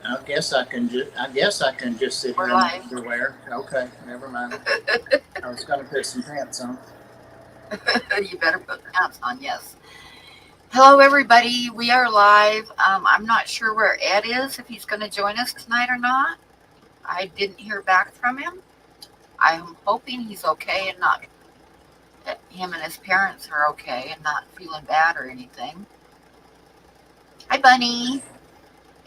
I guess I can just sit We're here in my live. underwear. Okay, never mind. I was gonna put some pants on. You better put pants on, yes. Hello, everybody. We are live. I'm not sure where Ed is, if he's going to join us tonight or not. I didn't hear back from him. I'm hoping he's okay and not that him and his parents are okay and not feeling bad or anything. Hi, Bunny.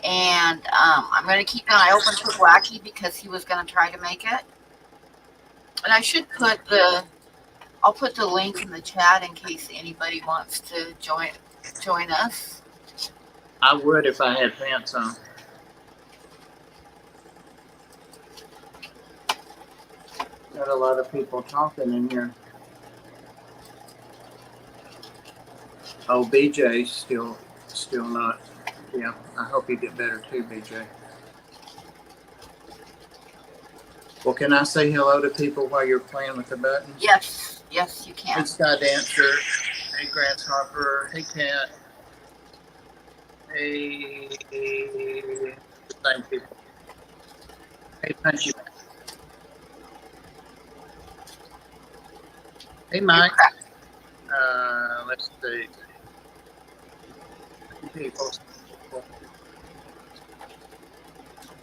And I'm going to keep an eye open for Blackie because he was going to try to make it. And I'll put the link in the chat in case anybody wants to join us. I would if I had pants on. Got a lot of people talking in here. Oh, BJ's still not. Yeah, I hope you get better too, BJ. Well, can I say hello to people while you're playing with the buttons? Yes, you Hey, can. Sky Dancer. Hey, Grasshopper. Hey, Cat. Hey, same people. Hey, Punchy. Hey, You're Mike. correct. Let's see. People.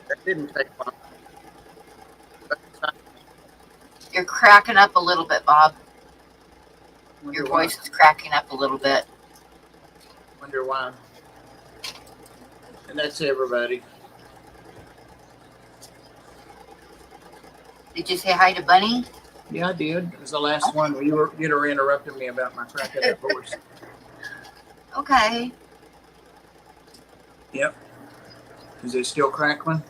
That didn't take long. But You're cracking up a little bit, Bob. Your wonder why. voice is cracking up a little bit. Wonder why. And that's everybody. Did you say hi to Bunny? Yeah, I did. It was the last one. You'd have interrupted me about my cracking up voice. Okay. Yep. Is it still crackling?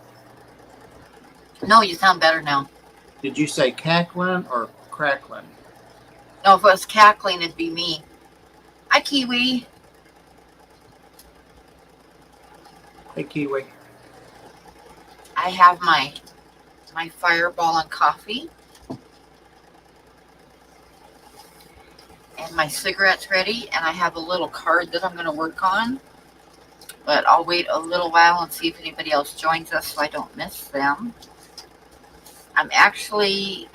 No, you sound better now. Did you say cackling or crackling? No, if it was cackling, it'd be me. Hi, Kiwi. Hey, Kiwi. I have my fireball and coffee and my cigarettes ready, and I have a little card that I'm going to work on. But I'll wait a little while and see if anybody else joins us so I don't miss them. I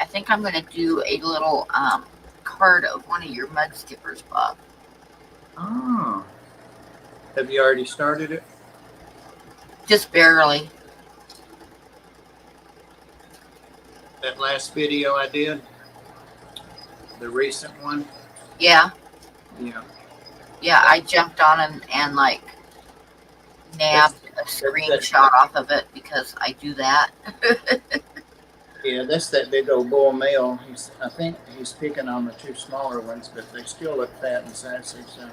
think I'm going to do a little card of one of your mud skippers, Bob. Oh. Have you already started it? Just barely. That last video I did? The recent one? Yeah. Yeah. Yeah, I jumped on and like That's, nabbed a that's screenshot off of it because I do that. yeah, that's that big old bull male. I think he's picking on the two smaller ones, but they still look fat and sassy. So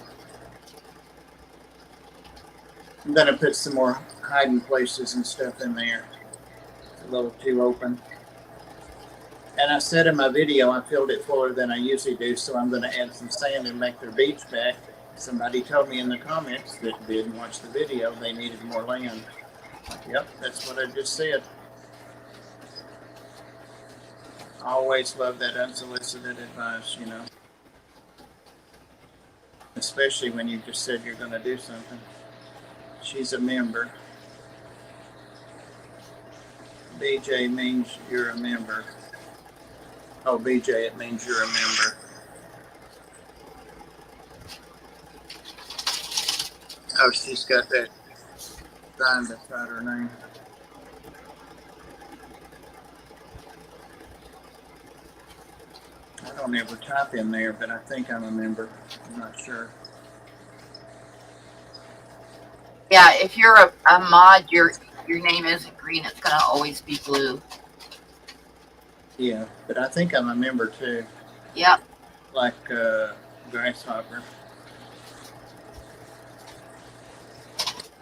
I'm gonna put some more hiding places and stuff in there. It's a little too open. And I said in my video I filled it fuller than I usually do, so I'm gonna add some sand and make their beach back. Somebody told me in the comments that didn't watch the video they needed more land. Yep, that's what I just said. I always love that unsolicited advice, especially when you just said you're going to do something. She's a member. BJ means you're a member. Oh, BJ, it means you're a member. Oh, she's got that sign beside her name. I don't ever type in there, but I think I'm a member. I'm not sure. Yeah, if you're a mod, your name isn't green. It's gonna always be blue. Yeah, but I think I'm a member too. Yep. Like Grasshopper.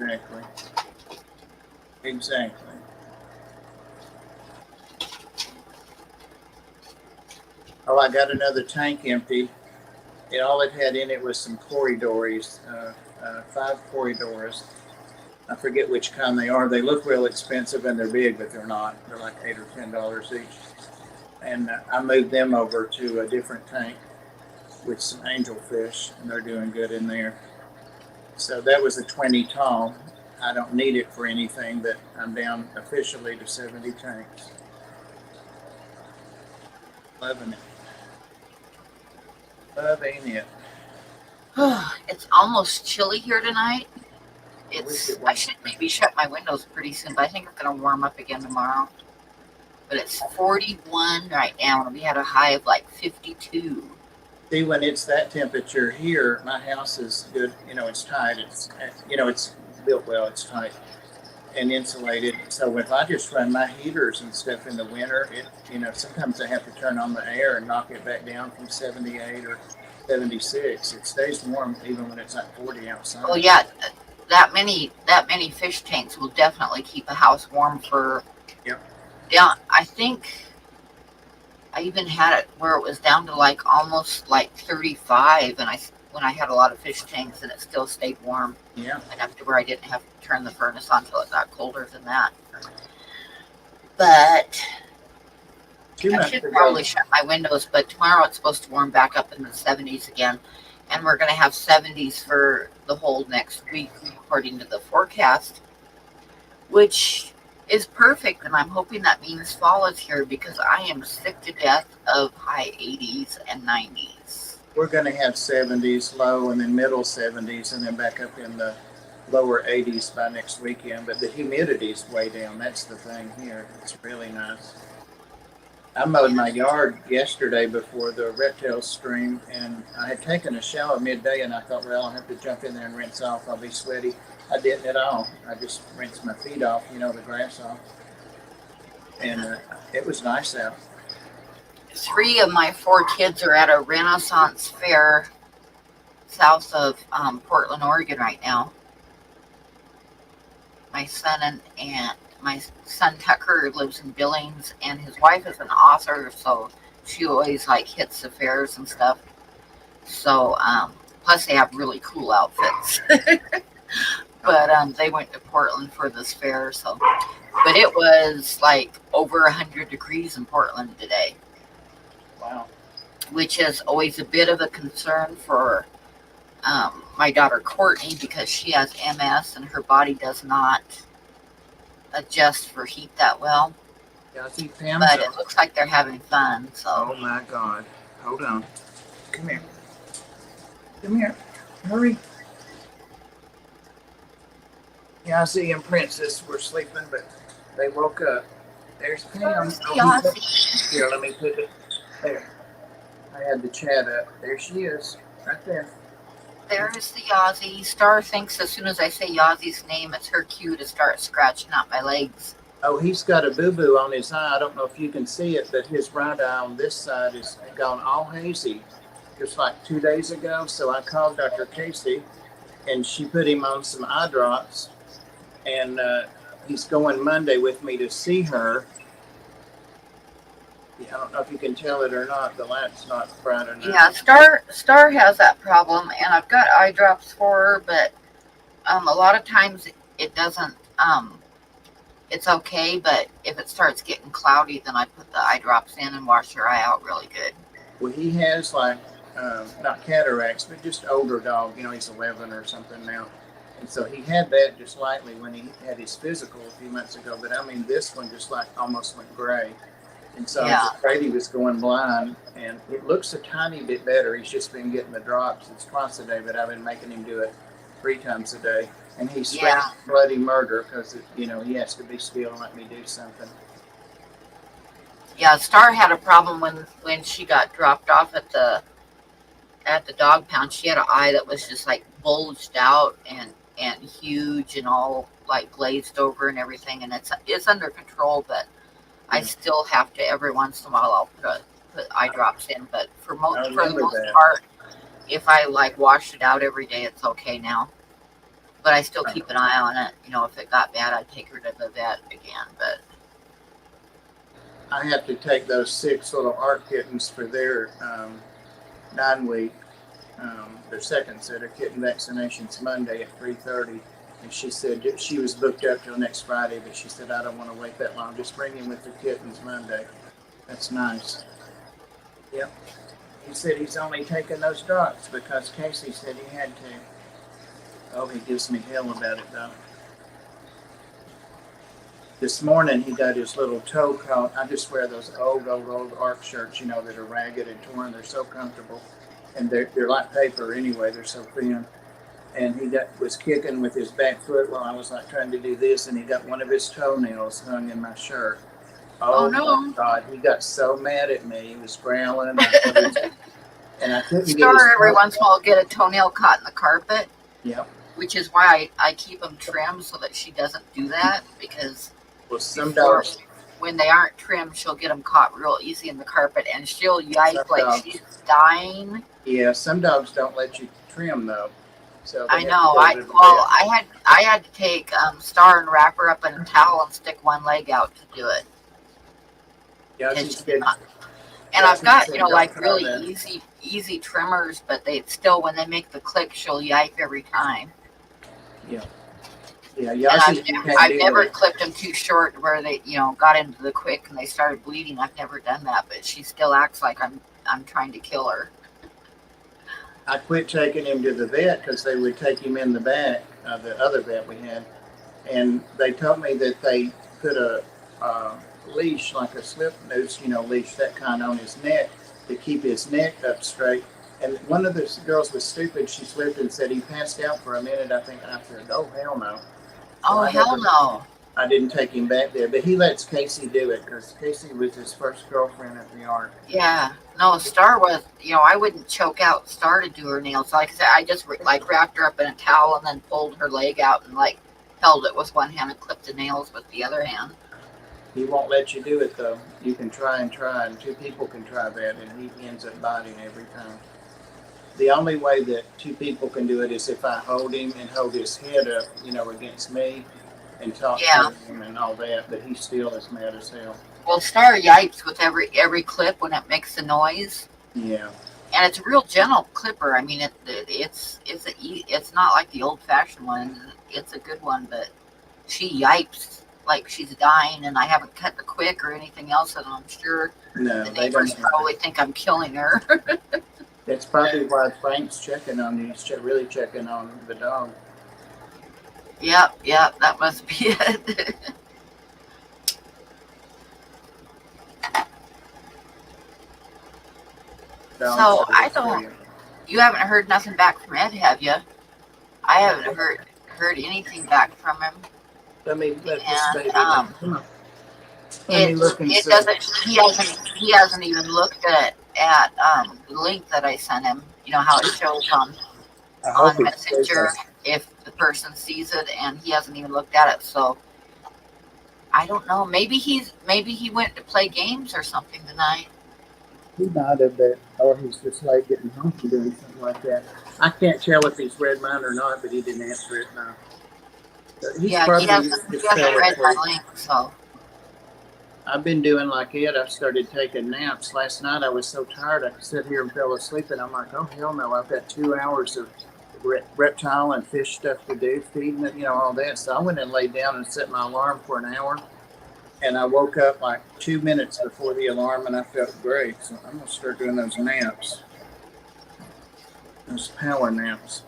Exactly. Exactly. Oh, I got another tank empty. All it had in it was some corridors, 5 corridors. I forget which kind they are. They look real expensive and they're big, but they're not. They're like $8 or $10 each. And I moved them over to a different tank with some angelfish, and they're doing good in there. So that was a 20 tall. I don't need it for anything, but I'm down officially to 70 tanks. Loving it. Loving it. It's almost chilly here tonight. I was. should maybe shut my windows pretty soon, but I think it's going to warm up again tomorrow. But it's 41 right now, and we had a high of like 52. See, when it's that temperature here, my house is good. You know, it's tight. It's, you know, it's built well. It's tight and insulated. So if I just run my heaters and stuff in the winter, you know, sometimes I have to turn on the air and knock it back down from 78 or 76. It stays warm even when it's at 40 outside. Oh yeah, that many fish tanks will definitely keep a house warm for. Yep. Yeah, I think I even had it where it was down to like almost like 35, and when I had a lot of fish tanks, and it still stayed warm. Yeah. Enough to where I didn't have to turn the furnace on until it got colder than that. But I should probably shut my windows. But tomorrow it's supposed to warm back up in the 70s again, and we're going to have 70s for the whole next week, according to the forecast, which is perfect. And I'm hoping that means fall is here, because I am sick to death of high 80s and 90s. We're going to have 70s low and then middle 70s and then back up in the lower 80s by next weekend. But the humidity's way down. That's the thing here. It's really nice. I mowed my yard yesterday before the reptile stream, and I had taken a shower midday, and I thought, well, I'll have to jump in there and rinse off. I'll be sweaty. I didn't at all. I just rinsed my feet off, you know, the grass off. And it was nice out. 3 of my 4 kids are at a Renaissance fair south of Portland, Oregon right now. My son my son Tucker lives in Billings, and his wife is an author, so she always like hits the fairs and stuff. So plus they have really cool outfits. But they went to Portland for this fair, so. But it was like over 100 degrees in Portland today. Wow. Which is always a bit of a concern for my daughter Courtney, because she has MS and her body does not adjust for heat that well. Yeah, I see Pam. But it looks like they're having fun. So. Oh my God! Hold on. Come here. Come here. Hurry. Yeah, I see him, Princess. We're sleeping, but they woke up. There's Pam. Here, let me put it there. I had the chat up. There she is, right there. There's the Yazzie. Star thinks as soon as I say Yazzie's name, it's her cue to start scratching out my legs. Oh, he's got a boo-boo on his eye. I don't know if you can see it, but his right eye on this side is gone all hazy, just like 2 days ago. So I called Dr. Casey, and she put him on some eye drops, and he's going Monday with me to see her. I don't know if you can tell it or not. The light's not bright enough. Yeah, Star has that problem, and I've got eye drops for her, but a lot of times it doesn't. It's okay, but if it starts getting cloudy, then I put the eye drops in and wash her eye out really good. Well, he has like not cataracts, but just older dog. You know, he's 11 or something now, and so he had that just lightly when he had his physical a few months ago. But I mean, this one just like almost went gray. And so I was afraid he was going blind, and it looks a tiny bit better. He's just been getting the drops. It's twice a day, but I've been making him do it 3 times a day. And he's screaming bloody murder because, you know, he has to be still and let me do something. Yeah, Star had a problem when she got dropped off at the dog pound. She had an eye that was just like bulged out and huge and all like glazed over and everything. And it's under control, but I still have to every once in a while I'll put eye drops in. But for the most part, if I like wash it out every day, it's okay now. But I still keep an eye on it. You know, if it got bad, I'd take her to the vet again. But I have to take those 6 little art kittens for their 9-week, their second set of kitten vaccinations Monday at 3:30. And she said she was booked up till next Friday, but she said, I don't want to wait that long. Just bring him with the kittens Monday. That's nice. Yep. He said he's only taking those drops because Casey said he had to. Oh, he gives me hell about it, though. this morning he got his little toe caught. I just wear those old ARC shirts, that are ragged and torn. They're so comfortable, and they're like paper anyway. They're so thin. And he was kicking with his back foot while I was like trying to do this, and he got one of his toenails hung in my shirt. Oh, Oh no. my God, he got so mad at me. He was growling. And I couldn't get his Star every once in a while get a toenail caught in the carpet. Yep. Which is why I keep them trimmed so that she doesn't do that, because some dogs, when they aren't trimmed, she'll get them caught real easy in the carpet, and she'll yipe like dogs, she's dying. Yeah, some dogs don't let you trim though. So I know. I had to take Star and wrap her up in a towel and stick one leg out to do it. Yeah, she's good. And I've got like really easy trimmers, but they still, when they make the click, she'll yipe every time. Yeah. I've never clipped them too short where they got into the quick and they started bleeding. I've never done that, but she still acts like I'm trying to kill her. I quit taking him to the vet because they would take him in the back, the other vet we had, and they told me that they put a leash, like a slip noose, leash, that kind, on his neck to keep his neck up straight. And one of the girls was stupid. She slipped and said he passed out for a minute. I said, oh, hell no. Oh, hell no. I didn't take him back there, but he lets Casey do it because Casey was his first girlfriend at the Ark. Yeah. No, Star was, I wouldn't choke out Star to do her nails. Like I said, I just wrapped her up in a towel and then pulled her leg out and held it with one hand and clipped the nails with the other hand. He won't let you do it though. You can try, and two people can try that, and he ends up biting every time. The only way that two people can do it is if I hold him and hold his head up, against me and talk to him and all that, but he still is mad as hell. Well, Star yipes with every clip when it makes the noise. Yeah. And it's a real gentle clipper. I mean, it's not like the old-fashioned one. It's a good one, but she yipes like she's dying, and I haven't cut the quick or anything else, and I'm sure the neighbors probably think I'm killing her. That's probably why Frank's checking on you. He's really checking on the dog. Yep, that must be it. So I don't. You haven't heard nothing back from Ed, have you? I haven't heard anything back from him. Let me let this baby come on. It doesn't. He hasn't even looked at the link that I sent him. You know how it shows on Messenger if the person sees it, and he hasn't even looked at it. So I don't know. Maybe he went to play games or something tonight. He might have been, or he's just late getting home and doing something like that. I can't tell if he's read mine or not, but he didn't answer it now. He hasn't read my link, so. I've been doing like Ed. I started taking naps. Last night I was so tired I could sit here and fell asleep, and I'm like, oh hell no, I've got 2 hours of reptile and fish stuff to do, feeding it, all that. So I went and laid down and set my alarm for an hour, and I woke up like 2 minutes before the alarm, and I felt great. So I'm gonna start doing those naps, those power naps.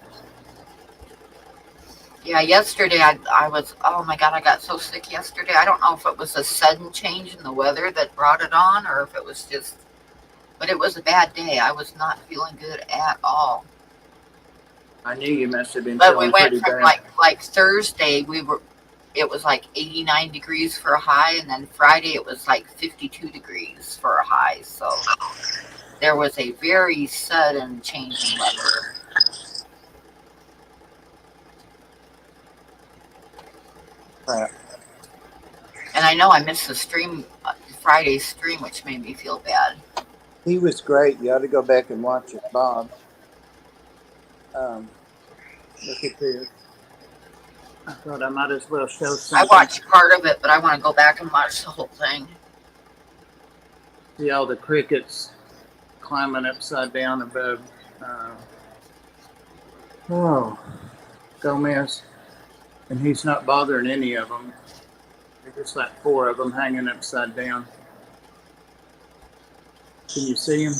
Yeah, yesterday I was, oh my God, I got so sick yesterday. I don't know if it was a sudden change in the weather that brought it on, or if it was just, but it was a bad day. I was not feeling good at all. I knew you must have been feeling pretty bad. But we went from like Thursday, it was like 89 degrees for a high, and then Friday it was like 52 degrees for a high. So there was a very sudden change in weather. And I know I missed the stream, Friday's stream, which made me feel bad. He was great. You ought to go back and watch it, Bob. Look at this. I thought I might as well show something. I watched part of it, but I want to go back and watch the whole thing. See all the crickets climbing upside down above. Gomez. And he's not bothering any of them. There's just like 4 of them hanging upside down. Can you see him?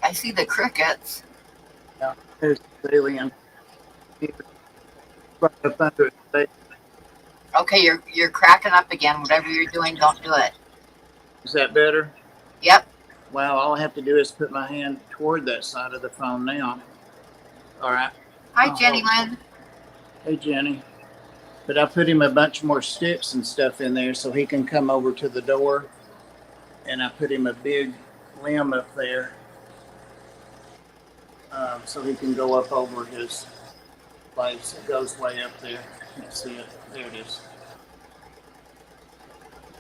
I see the crickets. Yeah, there's the alien. He was right up under his face. Okay, you're cracking up again. Whatever you're doing, don't do it. Is that better? Yep. Well, all I have to do is put my hand toward that side of the phone now. All right. Hi, I'll Jenny hold. Lynn. Hey, Jenny. But I put him a bunch more sticks and stuff in there so he can come over to the door. And I put him a big limb up there so he can go up over his place. It goes way up there. Can't see it. There it is.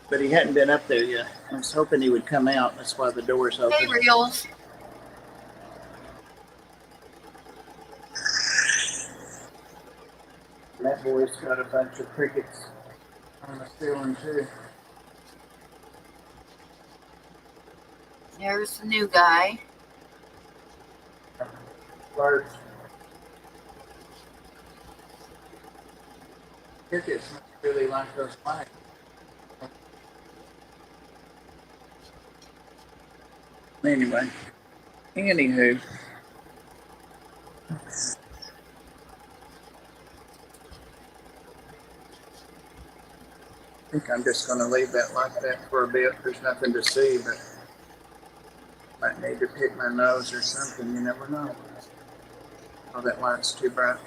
But he hadn't been up there yet. I was hoping he would come out. That's why the door's open. Hey, Reels. That boy's got a bunch of crickets on the ceiling too. There's the new guy. Birds. Crickets really like those lights. Anyway, anywho. I think I'm just going to leave that like that for a bit. There's nothing to see, but might need to pick my nose or something. You never know. Oh, that light's too bright.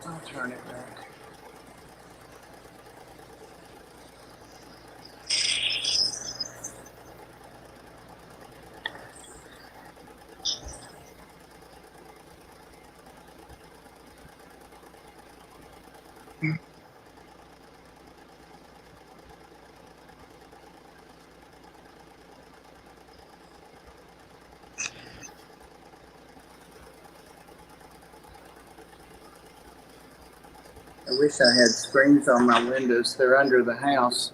I'll turn it back. I wish I had screens on my windows. They're under the house.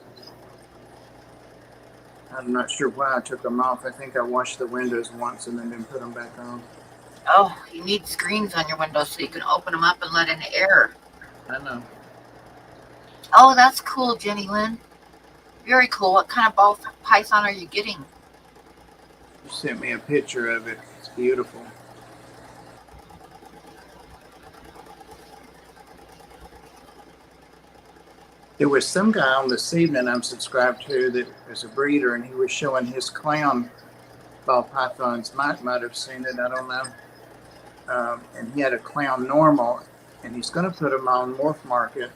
I'm not sure why I took them off. I think I washed the windows once and then didn't put them back on. Oh, you need screens on your windows so you can open them up and let in air. I know. Oh, that's cool, Jenny Lynn. Very cool. What kind of ball python are you getting? You sent me a picture of it. It's beautiful. There was some guy on this evening I'm subscribed to that is a breeder, and he was showing his clown ball pythons. Might have seen it. I don't know. And he had a clown normal, and he's going to put them on Morph Market.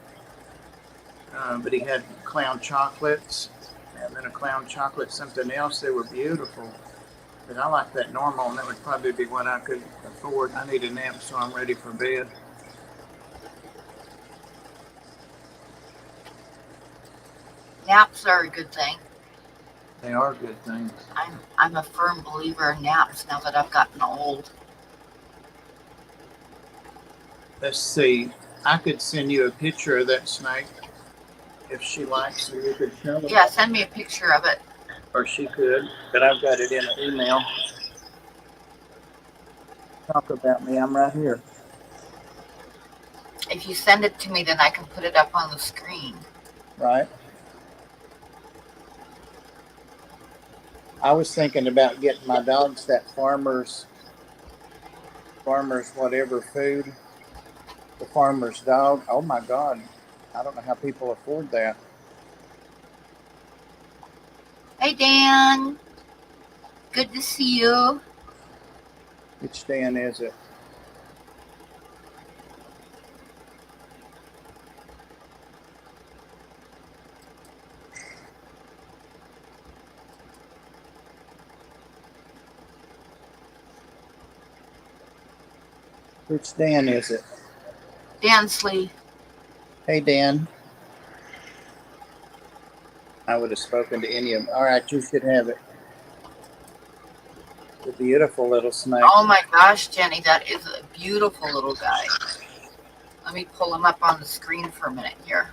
But he had clown chocolates, and then a clown chocolate something else. They were beautiful. But I like that normal, and that would probably be what I could afford. I need a nap, so I'm ready for bed. Naps are a good thing. They are good things. I'm a firm believer in naps now that I've gotten old. Let's see. I could send you a picture of that snake if she likes, so you could show it. Yeah, send me a picture of it. Or she could, but I've got it in an email. Talk about me. I'm right here. If you send it to me, then I can put it up on the screen. Right. I was thinking about getting my dogs that farmer's whatever food. The farmer's dog. Oh my God. I don't know how people afford that. Hey, Dan. Good to see you. Which Dan is it? Which Dan is it? Dansley. Hey, Dan. I would have spoken to any of them. All right, you should have it. The beautiful little snake. Oh my gosh, Jenny, that is a beautiful little guy. Let me pull him up on the screen for a minute here.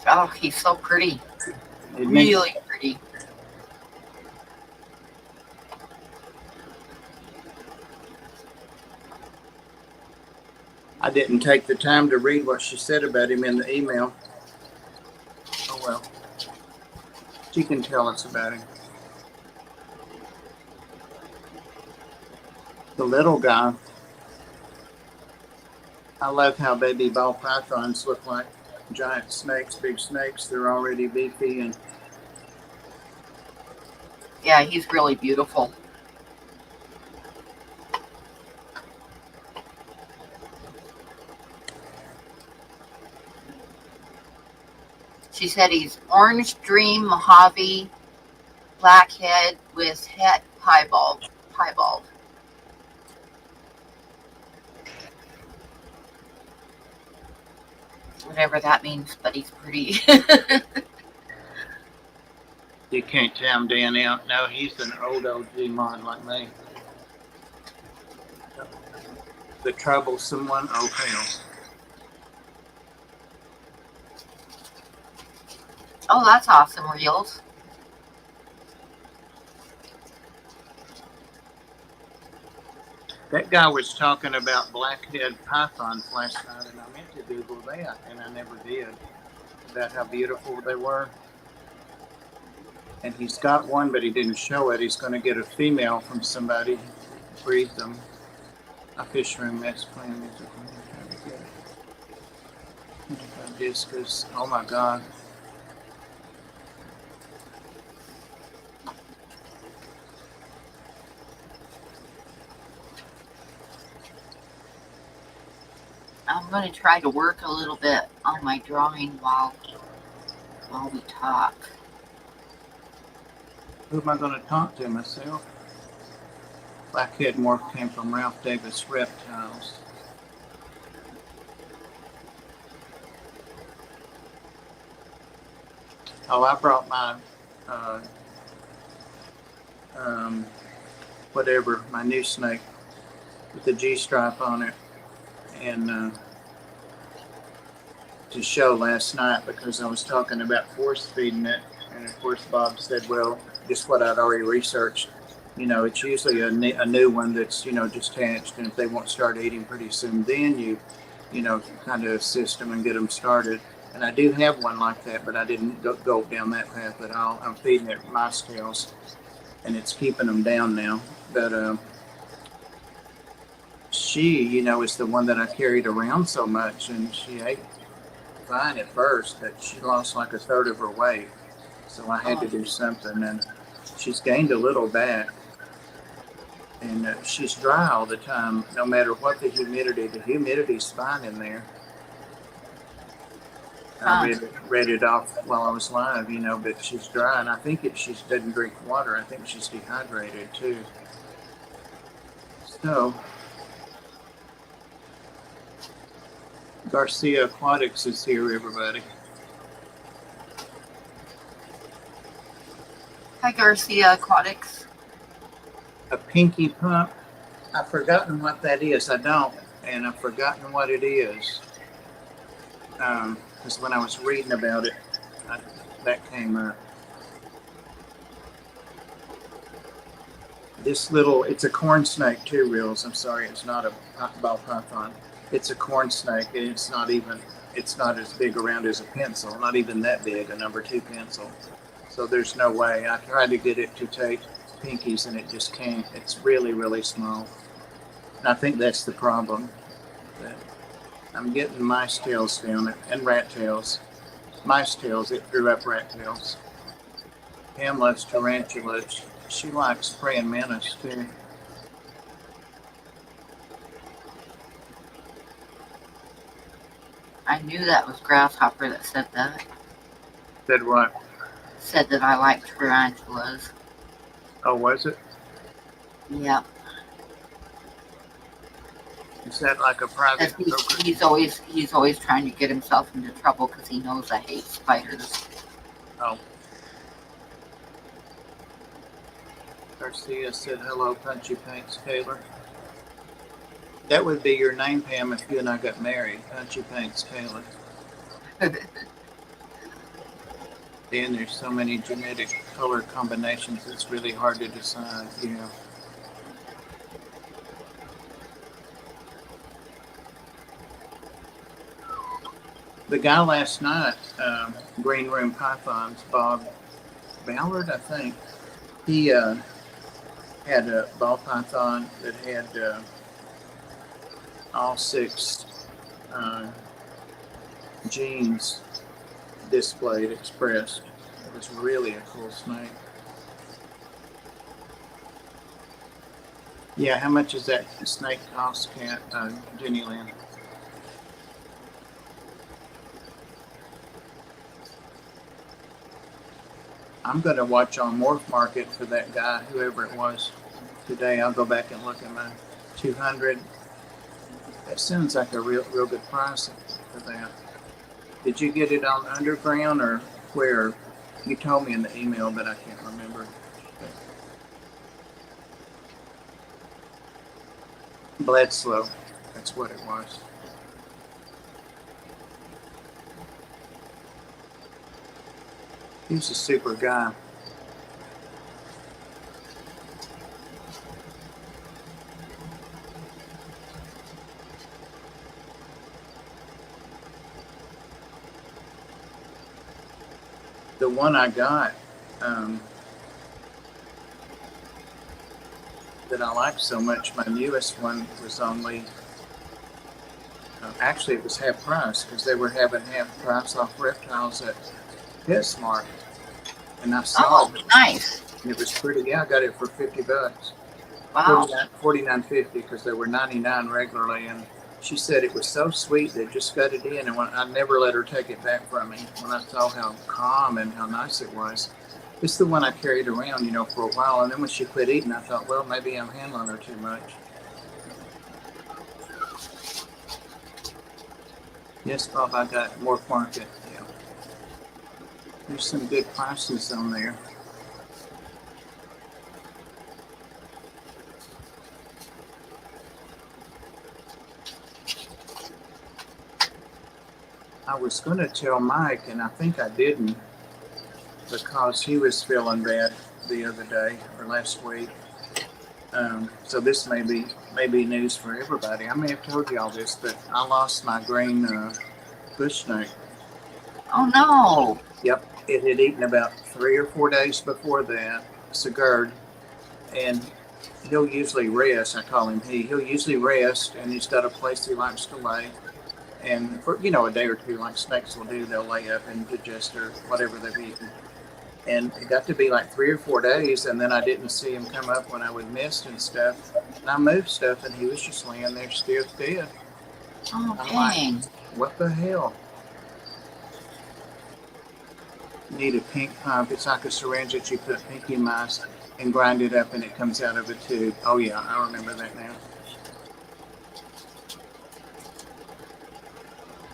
Oh, he's so pretty. Really pretty. I didn't take the time to read what she said about him in the email. Oh well. She can tell us about him. The little guy. I love how baby ball pythons look like giant snakes, big snakes. They're already beefy and Yeah, he's really beautiful. She said he's orange dream Mojave blackhead with het piebald. Whatever that means, but he's pretty. you can't tell him Dan out. No, he's an old OG mod like me. The troublesome one, oh hell. Oh, that's awesome, Reels. That guy was talking about blackhead pythons last night, and I meant to Google that, and I never did. About how beautiful they were. And he's got one, but he didn't show it. He's going to get a female from somebody, breed them. A fish room that's playing music. Discus. Oh my God. I'm going to try to work a little bit on my drawing while we talk. Who am I going to talk to? Myself? Blackhead morph came from Ralph Davis Reptiles. Oh, I brought my whatever, my new snake with the G stripe on it, and to show last night because I was talking about force feeding it, and of course Bob said, well, just what I'd already researched. You know, it's usually a new one that's, you know, just hatched, and if they won't start eating pretty soon, then you know, kind of assist them and get them started. And I do have one like that, but I didn't go down that path at all. I'm feeding it mice tails, and it's keeping them down now. But she, you know, is the one that I carried around so much, and she ate fine at first, but she lost like a third of her weight. So I had to do something, and she's gained a little back. And she's dry all the time, no matter what the humidity's fine in there. I read it off while I was live, you know, but she's dry, and I think she doesn't drink water. I think she's dehydrated too. So, Garcia Aquatics is here, everybody. Hi, Garcia Aquatics. A pinky pump. I've forgotten what that is. I don't, and I've forgotten what it is. Because when I was reading about it, that came up. This little, it's a corn snake too, Reels. I'm sorry, it's not a ball python. It's a corn snake, and it's not as big around as a pencil, not even that big, a number 2 pencil. So there's no way. I tried to get it to take pinkies, and it just can't. It's really, really small. And I think that's the problem. I'm getting mice tails down it, and rat tails. Mice tails, it threw up rat tails. Pam loves tarantulas. She likes praying mantis too. I knew that was Grasshopper that said that. Said what? Said that I like tarantulas. Oh, was it? Yeah. Is that like a private? He's always trying to get himself into trouble because he knows I hate spiders. Oh. Garcia said hello, Punchy Paints Taylor. That would be your name, Pam, if you and I got married. Punchy Paints Taylor. Then there's so many genetic color combinations, it's really hard to decide, you know. The guy last night, Green Room Pythons, Bob Ballard, I think, he had a ball python that had all 6 genes displayed, expressed. It was really a cool snake. Yeah, how much is that snake cost, Cat, Jenny Lynn? I'm going to watch on Morph Market for that guy, whoever it was, today. I'll go back and look at my 200. That sounds like a real good price for that. Did you get it on Underground or where? You told me in the email, but I can't remember. Bledsoe, that's what it was. He's a super guy. The one I got that I like so much, my newest one, was only, actually it was half price because they were having half price off reptiles at PetSmart. And I saw it. Nice. And it was pretty. Yeah, I got it for $50. Wow. $49.50 because they were $99 regularly. And she said it was so sweet they just got it in, and I never let her take it back from me when I saw how calm and how nice it was. It's the one I carried around, you know, for a while, and then when she quit eating, I thought, well, maybe I'm handling her too much. Yes, Bob, I got Morph Market. Yeah. There's some good prices on there. I was going to tell Mike, and I think I didn't, because he was feeling bad the other day or last week. So this may be news for everybody. I may have told you all this, but I lost my green bush snake. Oh no. Yep, it had eaten about 3 or 4 days before that, Sigurd, and he'll usually rest. I call him he. He'll usually rest, and he's got a place he likes to lay. And for, you know, a day or two, like snakes will do, they'll lay up and digest or whatever they've eaten. And it got to be like 3 or 4 days, and then I didn't see him come up when I would mist and stuff. And I moved stuff, and he was just laying there still dead. Oh, I'm dang. like, what the hell? Need a pink pump. It's like a syringe that you put pinky mice and grind it up, and it comes out of a tube. Oh yeah, I remember that now.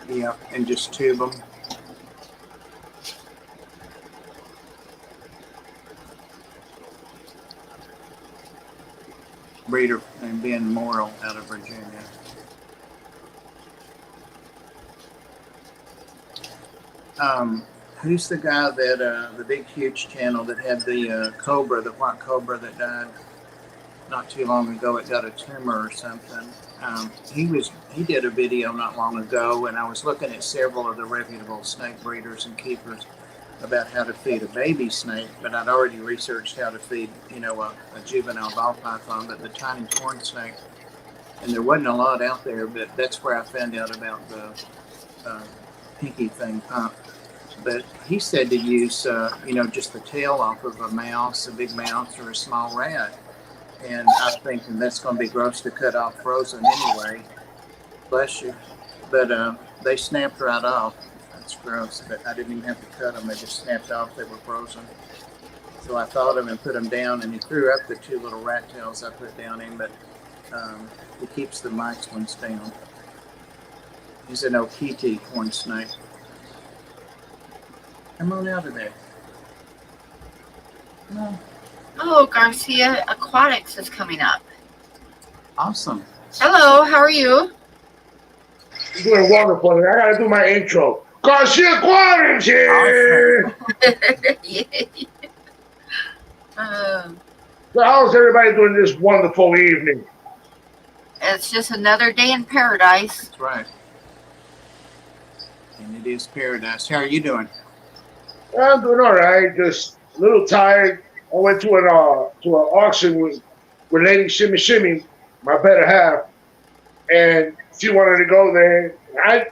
Yeah, and just tube them. Breeder and Ben Morrill out of Virginia. Who's the guy that the big huge channel that had the cobra, the white cobra that died not too long ago? It got a tumor or something. He did a video not long ago, and I was looking at several of the reputable snake breeders and keepers about how to feed a baby snake, but I'd already researched how to feed, you know, a juvenile ball python, but the tiny corn snake, and there wasn't a lot out there, but that's where I found out about the pinky thing pump. But he said to use, you know, just the tail off of a mouse, a big mouse, or a small rat. And I was thinking that's going to be gross to cut off frozen anyway. Bless you. But they snapped right off. That's gross. But I didn't even have to cut them. They just snapped off. They were frozen. So I thawed them and put them down, and he threw up the 2 little rat tails I put down in, but he keeps the mice ones down. He's an Okiti corn snake. Come on out of there. No. Oh, Garcia Aquatics is coming up. Awesome. Hello, how are you? You're doing wonderful. I gotta do my intro. Garcia Aquatics here. So how's everybody doing this wonderful evening? It's just another day in paradise. That's right. And it is paradise. How are you doing? I'm doing all right. Just a little tired. I went to an auction with Lady Shimmy Shimmy, my better half, and she wanted to go there. I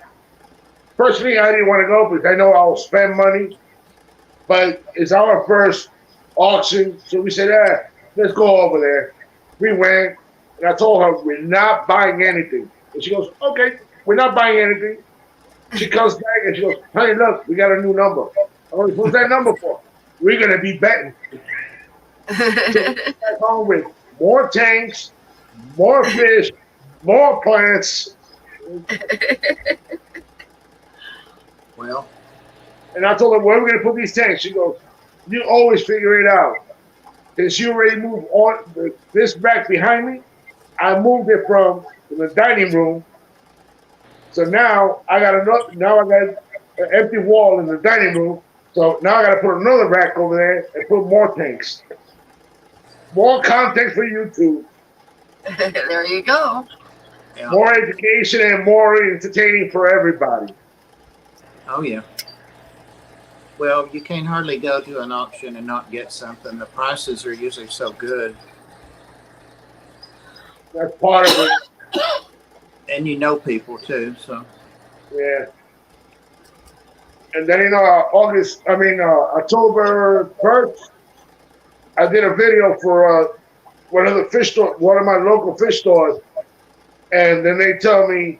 personally I didn't want to go because I know I'll spend money, but it's our first auction, so we said, let's go over there. We went, and I told her we're not buying anything, and she goes, okay, we're not buying anything. She comes back and she goes, honey, look, we got a new number. I was, what's that number for? We're gonna be betting. So we back home with more tanks, more fish, more plants. Well, And I told her, where are we gonna put these tanks? She goes, you always figure it out. And she already moved on this rack behind me. I moved it from the dining room. So now I got an empty wall in the dining room. So now I got to put another rack over there and put more tanks. More content for YouTube. There you go. yeah. More education and more entertaining for everybody. Oh, yeah. Well, you can't hardly go to an auction and not get something. The prices are usually so good. That's part of it. And you know people, too, so. Yeah. And then in October 1st, I did a video for one of my local fish stores. And then they tell me,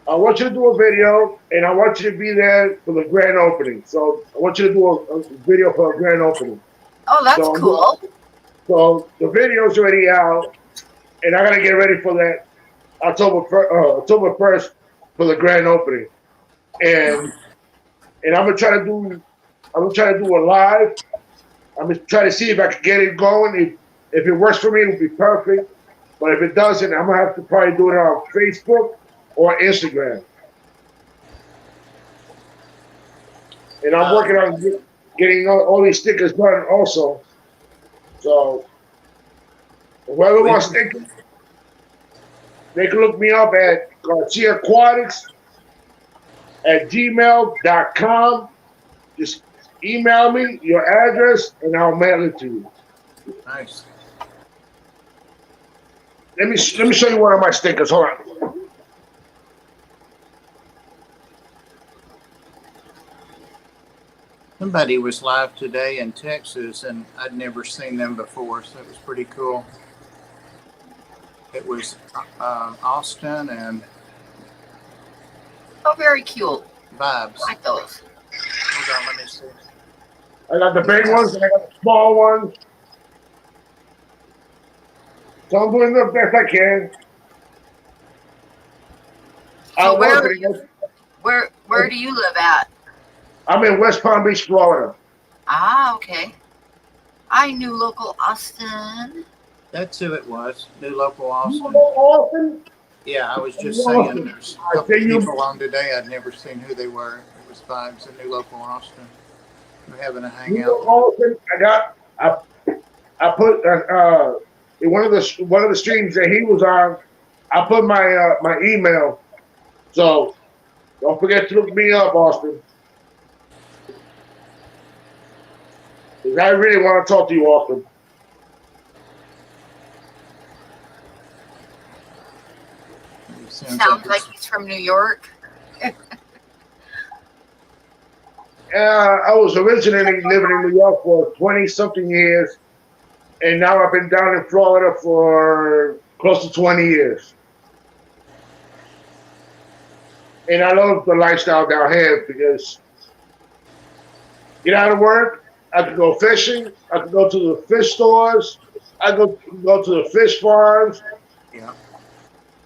I want you to do a video, and I want you to be there for the grand opening. So I want you to do a video for a grand opening. Oh, that's cool. So the video's already out, and I got to get ready for that October 1st for the grand opening. And I'm gonna try to do a live. I'm gonna try to see if I can get it going. If it works for me, it'll be perfect. But if it doesn't, I'm gonna have to probably do it on Facebook or Instagram. And I'm working on getting all these stickers done also. So whoever wants stickers, they can look me up at GarciaAquatics@gmail.com. Just email me your address and I'll mail it to you. Nice. Let me show you one of my stickers. Hold on. Somebody was live today in Texas, and I'd never seen them before, so it was pretty cool. It was Austin and Oh, very cute. Vibes. I like those. Hold on, let me see. I got the big ones and I got the small ones. So I'm doing the best I can. So where do you live at? I'm in West Palm Beach, Florida. Ah, okay. I knew local Austin. That's who it was. New local Austin. Austin? Yeah, I was just saying there's a couple people on today I'd never seen who they were. It was Vibes in New Local Austin. We're having a hangout. Austin, I put in one of the streams that he was on, I put my my email. So don't forget to look me up, Austin. Because I really want to talk to you, Austin. Sounds like he's from New York. I was originally living in New York for 20-something years, and now I've been down in Florida for close to 20 years. And I love the lifestyle down here because get out of work, I could go fishing, I could go to the fish stores, I could go to the fish farms. Yeah.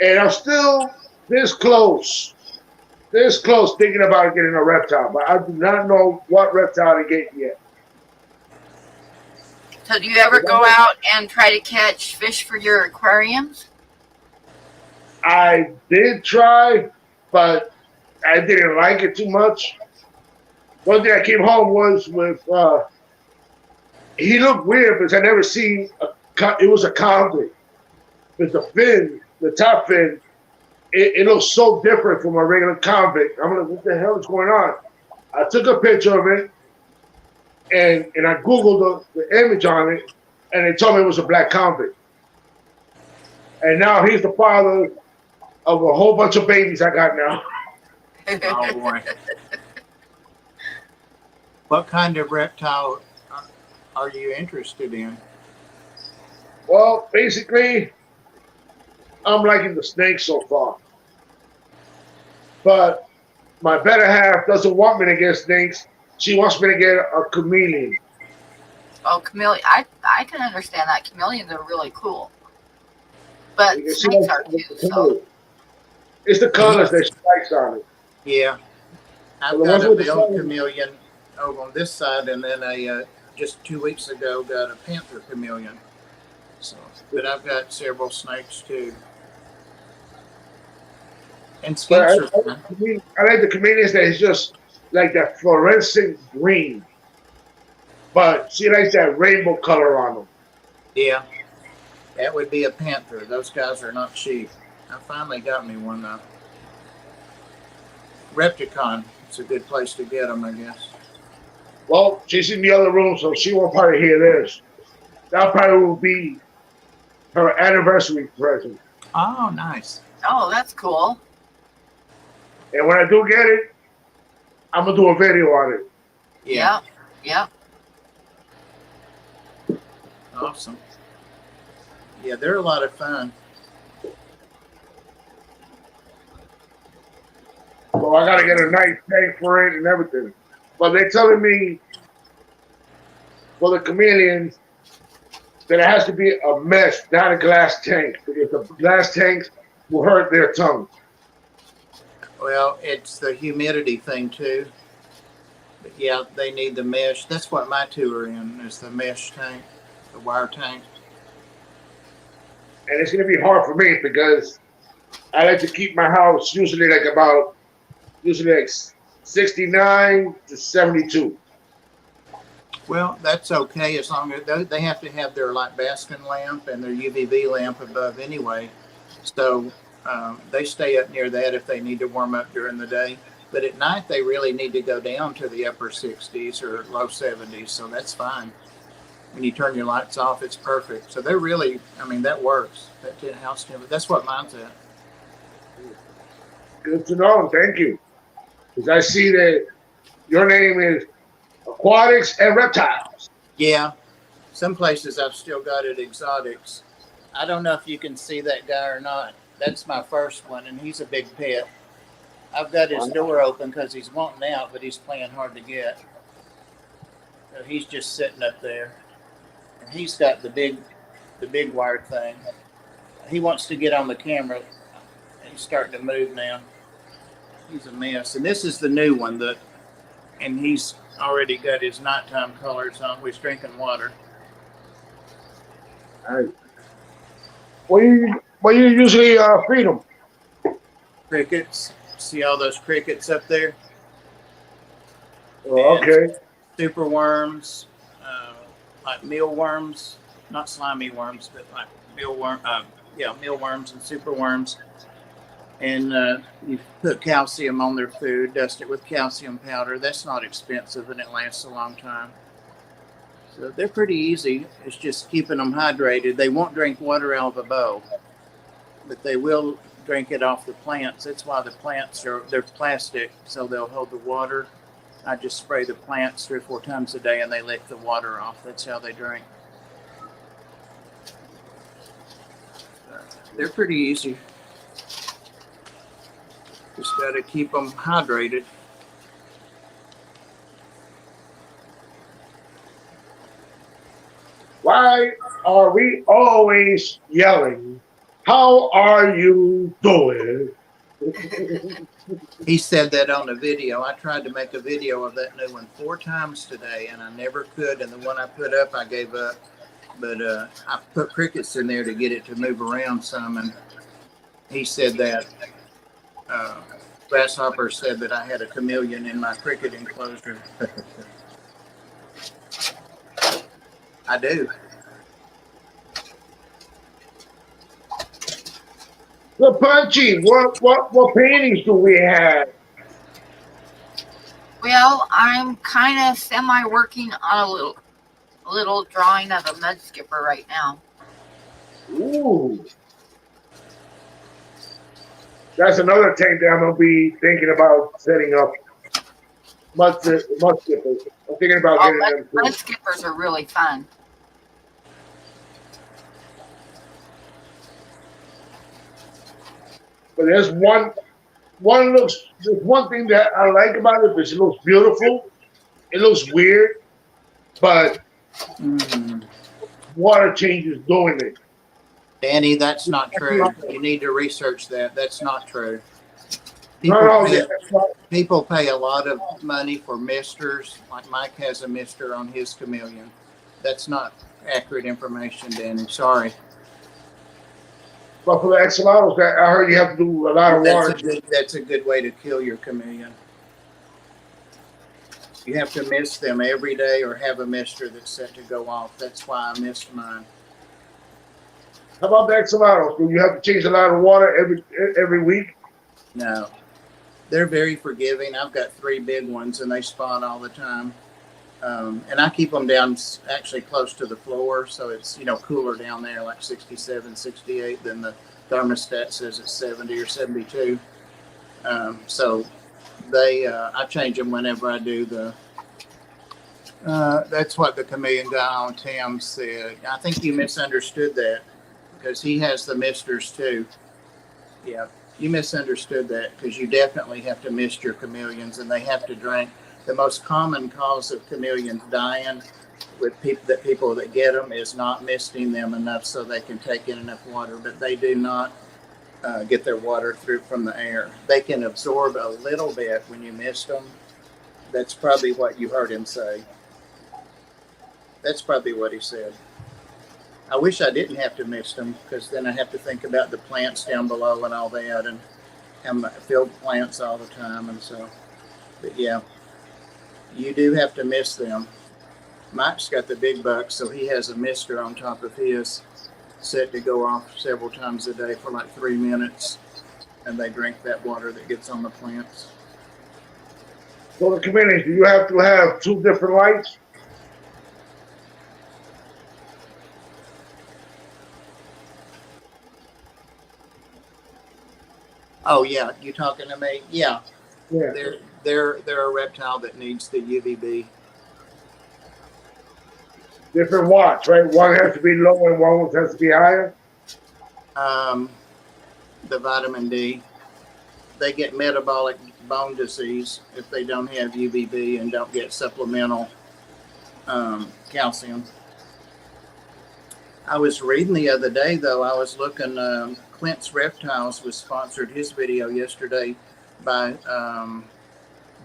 And I'm still this close thinking about getting a reptile, but I do not know what reptile to get yet. So do you ever go out and try to catch fish for your aquariums? I did try, but I didn't like it too much. One thing I came home was with, he looked weird because I never seen, it was a convict. With the fin, the top fin, it looks so different from a regular convict. I'm like, what the hell is going on? I took a picture of it and I Googled the image on it, and they told me it was a black convict. And now he's the father of a whole bunch of babies I got now. Oh boy. What kind of reptile are you interested in? Well, basically, I'm liking the snakes so far. But my better half doesn't want me to get snakes. She wants me to get a chameleon. Oh, chameleon. I can understand that. Chameleons are really cool. But You can see snakes how are too, the so. colors. It's the colors that she likes on it. Yeah, So I've the got ones a with the male colors, chameleon over on this side, and then just 2 weeks ago got a panther chameleon. So, but I've got several snakes too. And but skinks are fun. I like the chameleons that is just like that fluorescent green. But she likes that rainbow color on them. Yeah, that would be a panther. Those guys are not cheap. I finally got me one though. Repticon. It's a good place to get them, I guess. Well, she's in the other room, so she won't probably hear this. That probably will be her anniversary present. Oh, nice. Oh, that's cool. And when I do get it, I'm gonna do a video on it. Yeah. Yeah. Awesome. Yeah, they're a lot of fun. So I gotta get a nice tank for it and everything. But they're telling me for the chameleons that it has to be a mesh, not a glass tank, because the glass tanks will hurt their tongue. Well, it's the humidity thing too. But yeah, they need the mesh. That's what my two are in, is the mesh tank, the wire tank. And it's gonna be hard for me because I like to keep my house usually like 69 to 72. Well, that's okay as long as they have to have their light basking lamp and their UVB lamp above anyway. So they stay up near that if they need to warm up during the day. But at night, they really need to go down to the upper 60s or low 70s. So that's fine. When you turn your lights off, it's perfect. So they're really, I mean, that works. That house temperature. That's what mine's at. Good to know. Thank you. Because I see that your name is Aquatics and Reptiles. Yeah. Some places I've still got it exotics. I don't know if you can see that guy or not. That's my first one, and he's a big pet. I've got his door open because he's wanting out, but he's playing hard to get. So he's just sitting up there. And he's got the big wire thing. He wants to get on the camera. He's starting to move now. He's a mess. And this is the new one and he's already got his nighttime colors on. He's drinking water. All right. What you usually feed them? Crickets. See all those crickets up there? Oh, okay. Super worms, like mealworms, not slimy worms, but like mealworms and super worms. And you put calcium on their food, dust it with calcium powder. That's not expensive and it lasts a long time. So they're pretty easy. It's just keeping them hydrated. They won't drink water out of a bowl, but they will drink it off the plants. That's why the plants they're plastic, so they'll hold the water. I just spray the plants 3 or 4 times a day and they lick the water off. That's how they drink. They're pretty easy. Just got to keep them hydrated. Why are we always yelling? How are you doing? He said that on the video. I tried to make a video of that new one 4 times today, and I never could. And the one I put up, I gave up. But I put crickets in there to get it to move around some, and he said that. Grasshopper said that I had a chameleon in my cricket enclosure. I do. So Punchy, what paintings do we have? Well, I'm kind of semi working on a little drawing of a mud skipper right now. Ooh. That's another tank that I'm gonna be thinking about setting up. Mud skippers. I'm thinking about Oh, getting them mud too. skippers are really fun. But there's one thing that I like about it is it looks beautiful. It looks weird, but Mm. water changes doing it. Danny, that's not true. You need to research that. That's not true. No, People no, pay, people pay a lot of money for misters. Like Mike has a mister on his chameleon. That's not accurate information, Danny. Sorry. but for the Exelados, that I heard you have to do a lot of water. That's a good way to kill your chameleon. You have to mist them every day or have a mister that's set to go off. That's why I missed mine. How about the Exelados? Do you have to change a lot of water every week? No. They're very forgiving. I've got 3 big ones and they spawn all the time. And I keep them down actually close to the floor. So it's, cooler down there, like 67, 68 than the thermostat says it's 70 or 72. So I change them whenever I do that's what the chameleon guy on Tam said. I think you misunderstood that because he has the misters too. Yeah, you misunderstood that because you definitely have to mist your chameleons and they have to drink. The most common cause of chameleons dying with people that get them is not misting them enough so they can take in enough water, but they do not get their water through from the air. They can absorb a little bit when you mist them. That's probably what you heard him say. That's probably what he said. I wish I didn't have to mist them because then I have to think about the plants down below and all that and have field plants all the time and so. But yeah, you do have to mist them. Mike's got the big bucks, so he has a mister on top of his set to go off several times a day for like 3 minutes and they drink that water that gets on the plants. So the communities, do you have to have 2 different lights? Oh yeah, you talking to me? Yeah. Yeah. They're a reptile that needs the UVB. Different watts, right? One has to be low and one has to be higher. The vitamin D. They get metabolic bone disease if they don't have UVB and don't get supplemental calcium. I was reading the other day, though, I was looking, Clint's Reptiles was sponsored his video yesterday by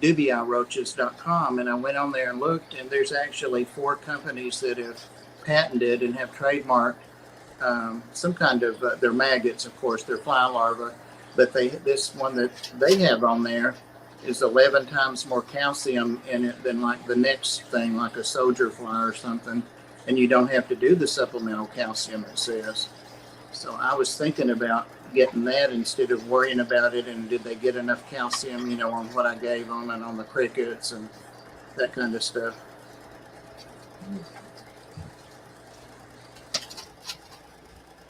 dubialroaches.com, and I went on there and looked, and there's actually 4 companies that have patented and have trademarked some kind of, they're maggots, of course, they're fly larvae, but this one that they have on there is 11 times more calcium in it than like the next thing, like a soldier fly or something. And you don't have to do the supplemental calcium, it says. So I was thinking about getting that instead of worrying about it and did they get enough calcium, on what I gave them and on the crickets and that kind of stuff.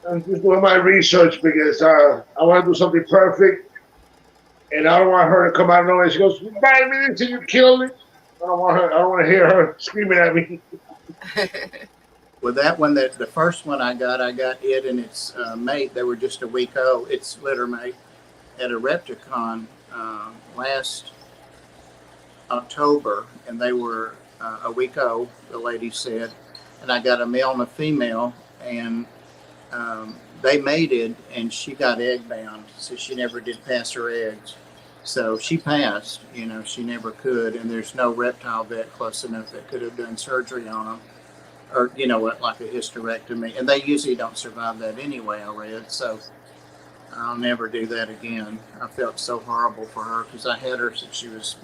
I'm just doing my research because I want to do something perfect, and I don't want her to come out of nowhere. She goes, "You bite me until you kill me." I don't want to hear her screaming at me. Well, that one, the first one I got it and its mate. They were just a week old. Its litter mate at a Repticon last October, and they were a week old. The lady said, and I got a male and a female, and they mated, and she got egg bound, so she never did pass her eggs. So she passed. She never could, and there's no reptile vet close enough that could have done surgery on them. Or, like a hysterectomy. And they usually don't survive that anyway, I read. So I'll never do that again. I felt so horrible for her because I had her since she was,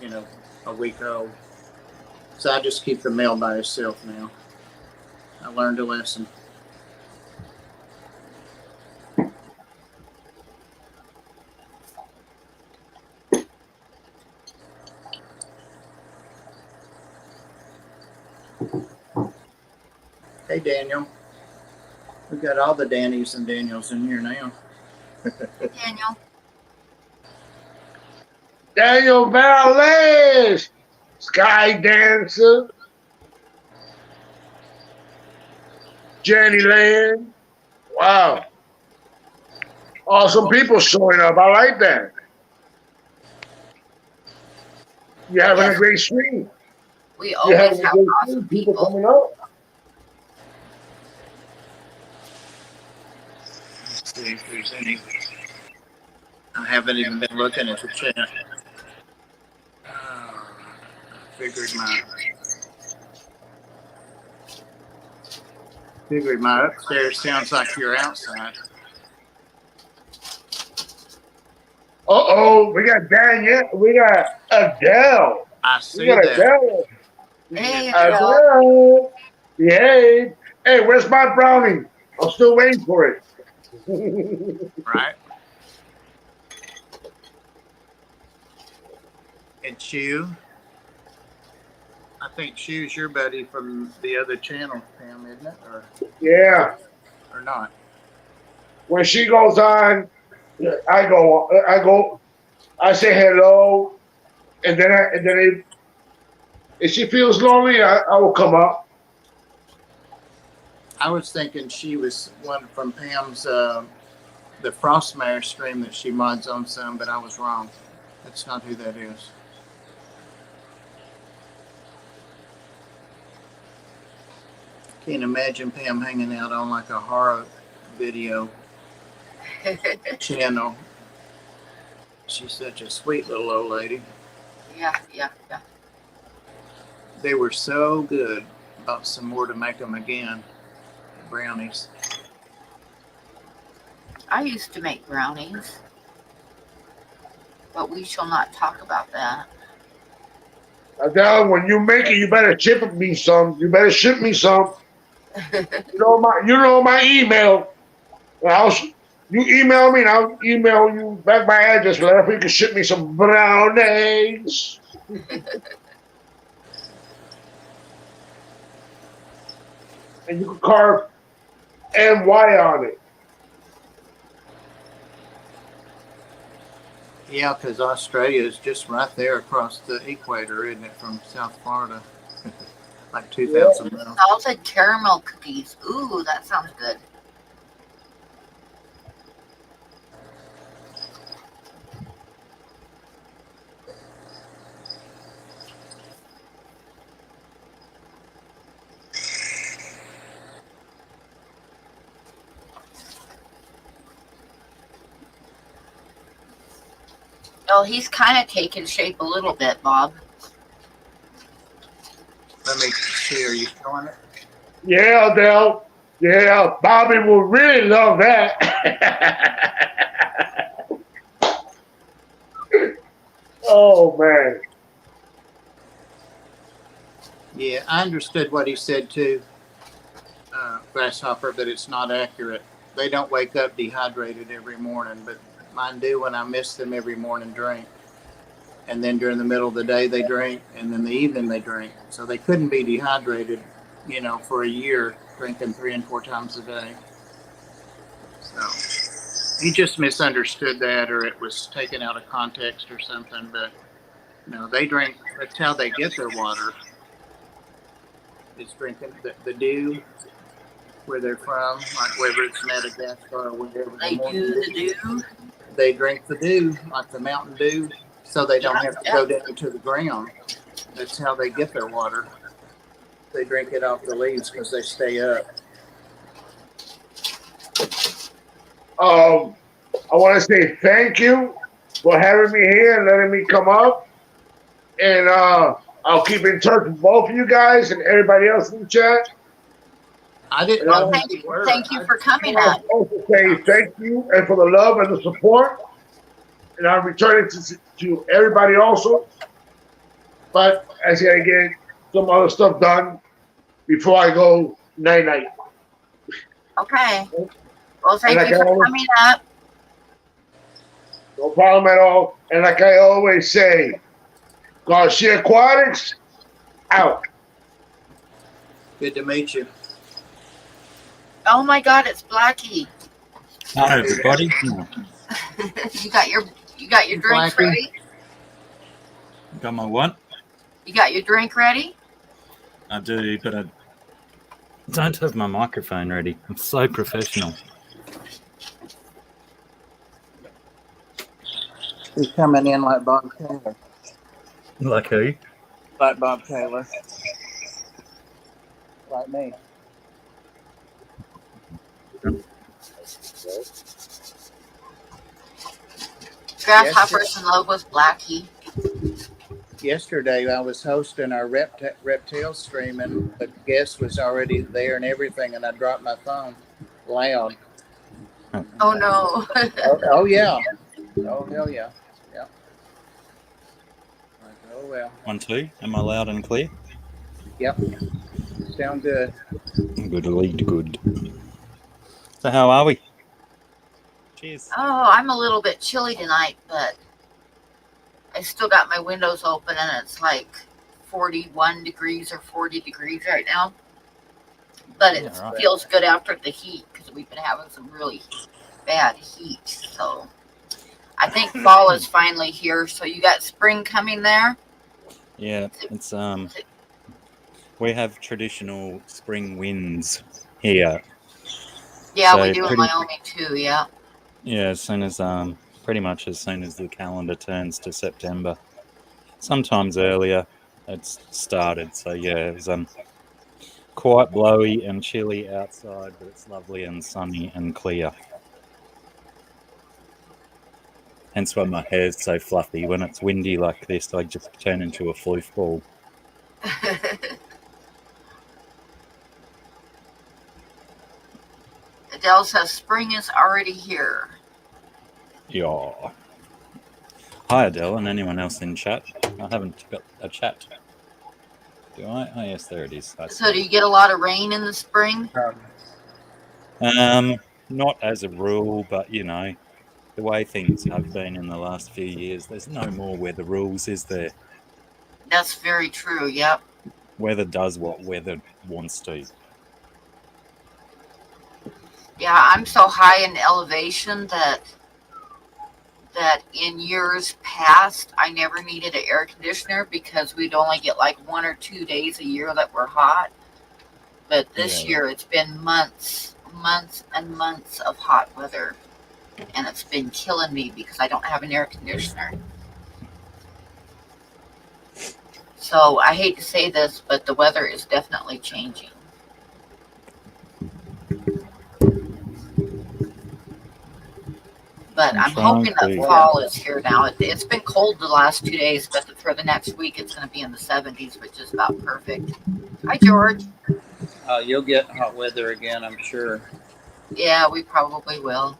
a week old. So I just keep the male by himself now. I learned a lesson. Hey, Daniel. We've got all the Dannies and Daniels in here now. Daniel. Daniel Valdez, Sky Dancer, Jenny Land. Wow. Awesome people showing up. I like that. You're having a great stream. We You're always having a have great awesome stream. People people. coming up. Let's see if there's any. I haven't even been looking at the chat. I figured my upstairs sounds like you're outside. Uh-oh, we got Daniel. We got Adele. I We see got that. Adele. Hey, Adele. Yay. Hey, where's my brownie? I'm still waiting for it. Right? And Chew. I think Chew's your buddy from the other channel, Pam, isn't it? Yeah. Or not? When she goes on, I say hello, and then if she feels lonely, I will come up. I was thinking she was one from Pam's the Frostmare stream that she mods on some, but I was wrong. That's not who that is. Can't imagine Pam hanging out on like a horror video channel. She's such a sweet little old lady. Yeah. They were so good. Bought some more to make them again. Brownies. I used to make brownies, but we shall not talk about that. Adele, when you make it, you better ship me some. You better ship me some. You know my email. You email me and I'll email you back my address. If you can ship me some brownies. And you can carve NY on it. Yeah, because Australia is just right there across the equator, isn't it, from South Florida? Like 2,000 miles. Salted caramel cookies. Ooh, that sounds good. Oh, he's kind of taken shape a little bit, Bob. Let me see, are you showing it? Yeah, Adele. Yeah, Bobby will really love that. Oh, man. Yeah, I understood what he said too, Grasshopper, but it's not accurate. They don't wake up dehydrated every morning, but mine do when I miss them every morning drink. And then during the middle of the day they drink, and then the evening they drink. So they couldn't be dehydrated, for a year, drinking 3 and 4 times a day. So he just misunderstood that, or it was taken out of context or something. But no, they drink. That's how they get their water. Is drinking the dew where they're from, like whether it's Madagascar or wherever. They do the dew. They drink the dew, like the mountain dew, so they don't have to go down to the ground. That's how they get their water. They drink it off the leaves because they stay up. I want to say thank you for having me here and letting me come up. And I'll keep in touch with both of you guys and everybody else in the chat. I didn't Well, know thank who you, you were. thank you for coming I up. also say thank you and for the love and the support. And I'm returning to everybody also. But I gotta get some other stuff done before I go night-night. Okay. Well, thank And you for coming up. No problem at all. And like I always say, Garcia Aquatics, out. Good to meet you. Oh my God, it's Blackie. Hi, everybody. you got your drinks Blackie. ready? Got my what? You got your drink ready? I do, but I don't have my microphone ready. I'm so professional. He's coming in like Bob Taylor. Like who? Like Bob Taylor. Like me. Grasshoppers in Love with Blackie. Yesterday I was hosting our reptile stream and the guest was already there and everything, and I dropped my phone loud. Oh no. Oh yeah. Oh hell yeah. Yeah. Like, oh well. 1, 2. Am I loud and clear? Yep. Sound good. Good, lead good. So how are we? Cheers. Oh, I'm a little bit chilly tonight, but I still got my windows open and it's like 41 degrees or 40 degrees right now. But it right. feels good after the heat because we've been having some really bad heat. So I think fall is finally here. So you got spring coming there? Yeah, it's we have traditional spring winds here. Yeah, So we do in pretty- Wyoming too, yeah. Yeah, as soon as pretty much as soon as the calendar turns to September. Sometimes earlier it's started. So yeah, it was quite blowy and chilly outside, but it's lovely and sunny and clear. Hence why my hair's so fluffy. When it's windy like this, I just turn into a floof ball. Adele says spring is already here. Yeah. Hi, Adele, and anyone else in chat. I haven't got a chat. Do I? Oh, yes, there it is. So do you get a lot of rain in the spring? Not as a rule, but you know, the way things have been in the last few years, there's no more weather rules, is there? That's very true, yep. Weather does what weather wants to. Yeah, I'm so high in elevation that in years past I never needed an air conditioner because we'd only get like 1 or 2 days a year that were hot. But this year it's been months and months of hot weather, and it's been killing me because I don't have an air conditioner. So I hate to say this, but the weather is definitely changing. But I'm hoping that fall is here now. It's been cold the last 2 days, but for the next week it's going to be in the 70s, which is about perfect. Hi, George. You'll get hot weather again, I'm sure. Yeah, we probably will.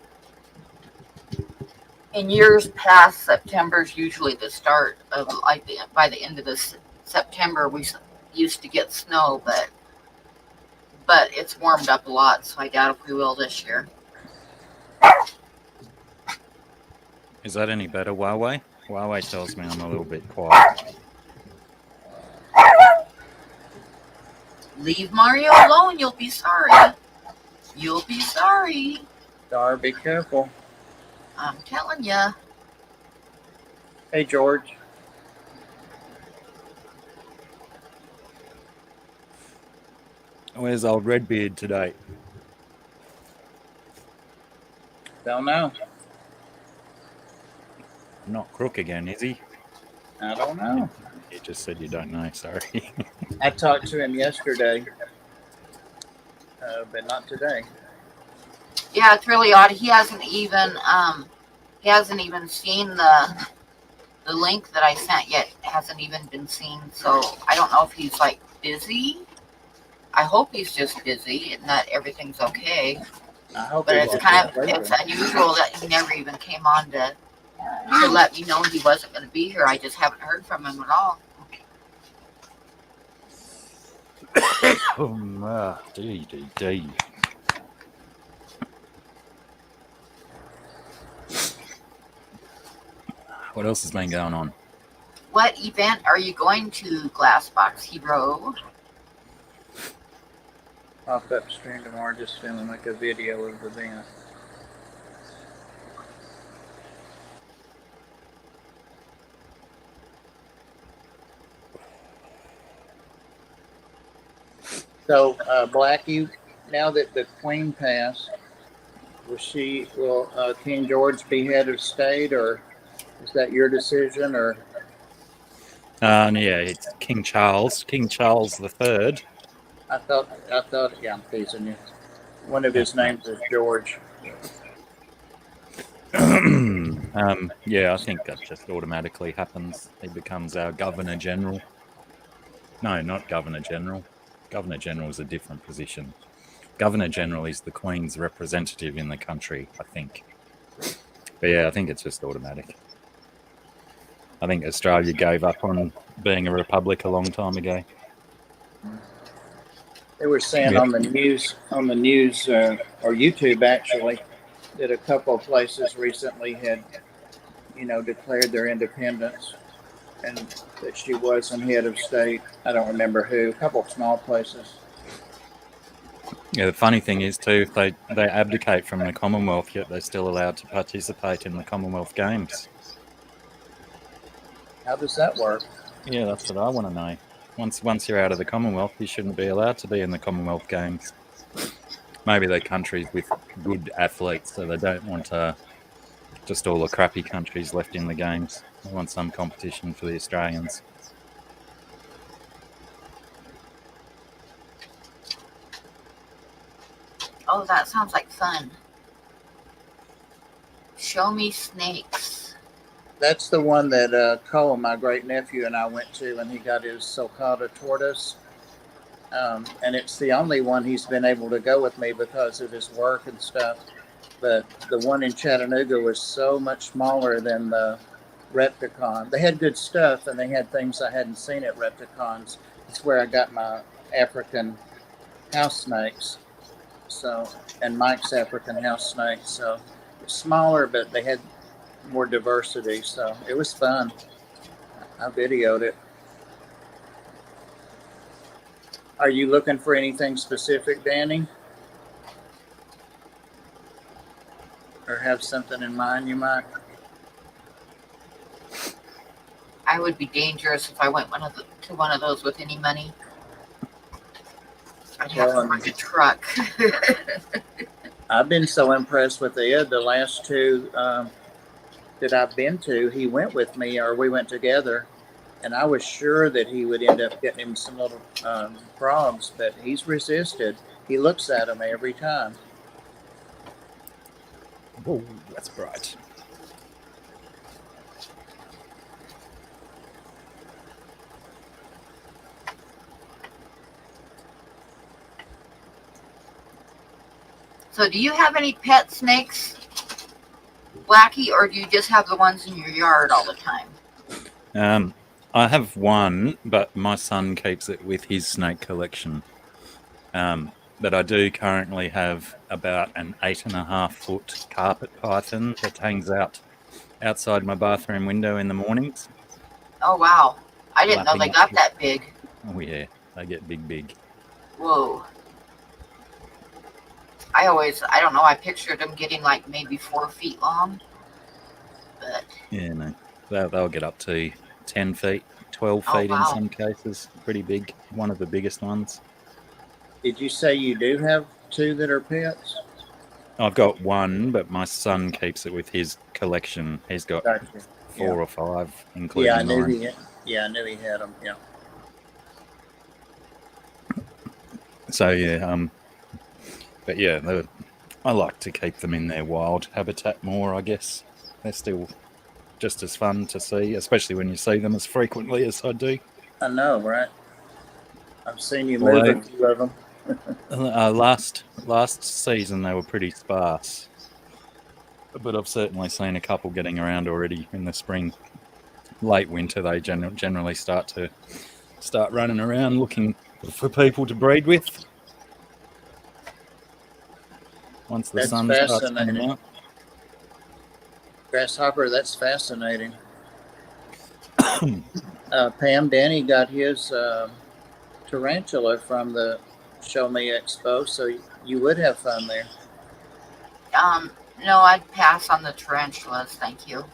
In years past, September's usually the start of, like, by the end of this September, we used to get snow, but it's warmed up a lot, so I doubt if we will this year. Is that any better, Huawei? Huawei tells me I'm a little bit quiet. Leave Mario alone, you'll be sorry. You'll be sorry. Dar, be careful. I'm telling ya. Hey, George. Where's old Redbeard today? Don't know. Not Crook again, is he? I don't know. You just said you don't know, sorry. I talked to him yesterday, but not today. Yeah, it's really odd. He hasn't even seen the link that I sent yet. It hasn't even been seen. So I don't know if he's like busy. I hope he's just busy and that everything's okay. I hope. But it's unusual that he never even came on to let me know he wasn't going to be here. I just haven't heard from him at all. D. What else has been going on? What event are you going to, Glassbox Hero? pop up stream tomorrow, just filming like a video of the event. So, Blackie, now that the Queen passed, will King George be head of state, or is that your decision? Or Yeah, it's King Charles the Third. I thought, yeah, I'm teasing you. One of his names is George. Yeah, I think that just automatically happens. He becomes our Governor General. No, not Governor General. Governor General is a different position. Governor General is the Queen's representative in the country, I think. But yeah, I think it's just automatic. I think Australia gave up on being a republic a long time ago. They were saying on the news, or YouTube actually, that a couple of places recently had, declared their independence, and that she wasn't head of state. I don't remember who. A couple of small places. Yeah, the funny thing is too, if they abdicate from the Commonwealth, yet they're still allowed to participate in the Commonwealth Games. How does that work? Yeah, that's what I want to know. Once you're out of the Commonwealth, you shouldn't be allowed to be in the Commonwealth Games. Maybe they're countries with good athletes, so they don't want just all the crappy countries left in the games. They want some competition for the Australians. Oh, that sounds like fun. Show me snakes. That's the one that Cole, my great nephew, and I went to, and he got his sulcata tortoise. And it's the only one he's been able to go with me because of his work and stuff. But the one in Chattanooga was so much smaller than the Repticon. They had good stuff, and they had things I hadn't seen at Repticons. It's where I got my African house snakes. So, and Mike's African house snakes. So, it's smaller, but they had more diversity. So, it was fun. I videoed it. Are you looking for anything specific, Danny? Or have something in mind you might? I would be dangerous if I went to one of those with any money. I'd have to rent a truck. I've been so impressed with Ed. The last two that I've been to, he went with me, or we went together, and I was sure that he would end up getting him some little frogs, but he's resisted. He looks at them every time. Oh, that's bright. So do you have any pet snakes, Blackie, or do you just have the ones in your yard all the time? I have one, but my son keeps it with his snake collection. But I do currently have about an 8.5-foot carpet python that hangs out outside my bathroom window in the mornings. Oh, wow. I didn't know they got that big. Oh, yeah. They get big. Whoa. I don't know, I pictured them getting like maybe 4 feet long. But yeah, no. They'll get up to 10 feet, 12 feet in some cases. Pretty big. One of the biggest ones. Did you say you do have two that are pets? I've got one, but my son keeps it with his collection. He's got 4 or 5, including I knew mine. I knew he had them. Yeah. So yeah, but yeah, I like to keep them in their wild habitat more. I guess they're still just as fun to see, especially when you see them as frequently as I do. I know, right? I've seen you move a few of them. Last season they were pretty sparse, but I've certainly seen a couple getting around already in the spring. Late winter they generally start running around looking for people to breed with. Once the sun starts coming out. Grasshopper, that's fascinating. Pam, Danny got his tarantula from the Show Me Expo, so you would have fun there. No, I'd pass on the tarantulas, thank you.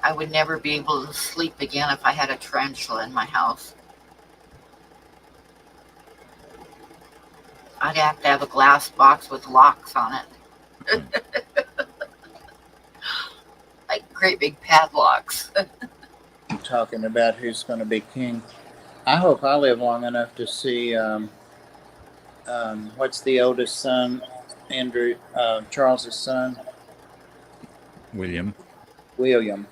I would never be able to sleep again if I had a tarantula in my house. I'd have to have a glass box with locks on it. Like great big padlocks. I'm talking about who's going to be king. I hope I live long enough to see what's the oldest son, Andrew, Charles's son, William. William.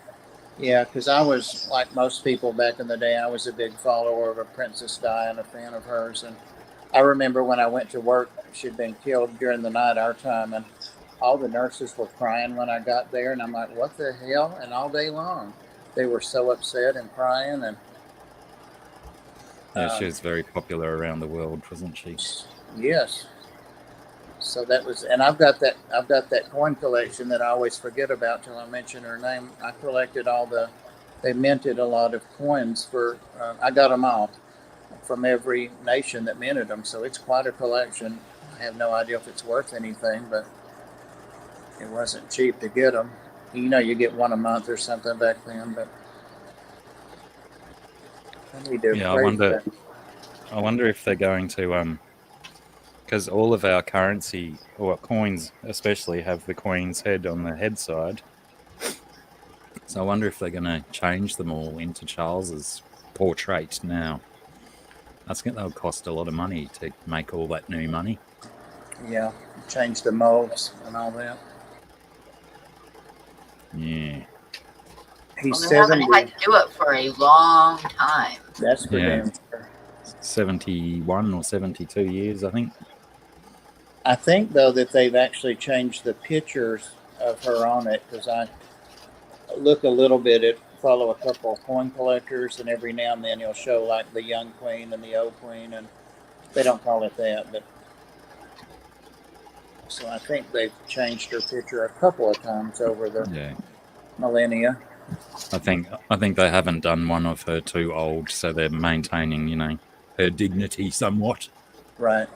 Yeah, because I was like most people back in the day. I was a big follower of a Princess Di and a fan of hers. And I remember when I went to work, she'd been killed during the night our time, and all the nurses were crying when I got there, and I'm like, what the hell? And all day long they were so upset and crying. And Yeah, she was very popular around the world, wasn't she? yes, so that was, and I've got that coin collection that I always forget about till I mention her name. I collected they minted a lot of coins for I got them all from every nation that minted them, so it's quite a collection. I have no idea if it's worth anything, but it wasn't cheap to get them. You know, you get one a month or something back then, but I need to Yeah, I wonder if they're going to because all of our currency, or coins especially, have the Queen's head on the head side. So I wonder if they're going to change them all into Charles's portrait now. That's going to cost a lot of money to make all that new money. Yeah, change the molds and all that. Yeah. He's Well, they haven't 70. had to do it for a long time. That's for Yeah. damn sure. 71 or 72 years, I think. I think, though, that they've actually changed the pictures of her on it, because I look a little bit at, follow a couple of coin collectors, and every now and then he'll show like the young queen and the old queen, and they don't call it that, but so I think they've changed her picture a couple of times over the millennia. I think they haven't done one of her too old, so they're maintaining, her dignity somewhat. Right.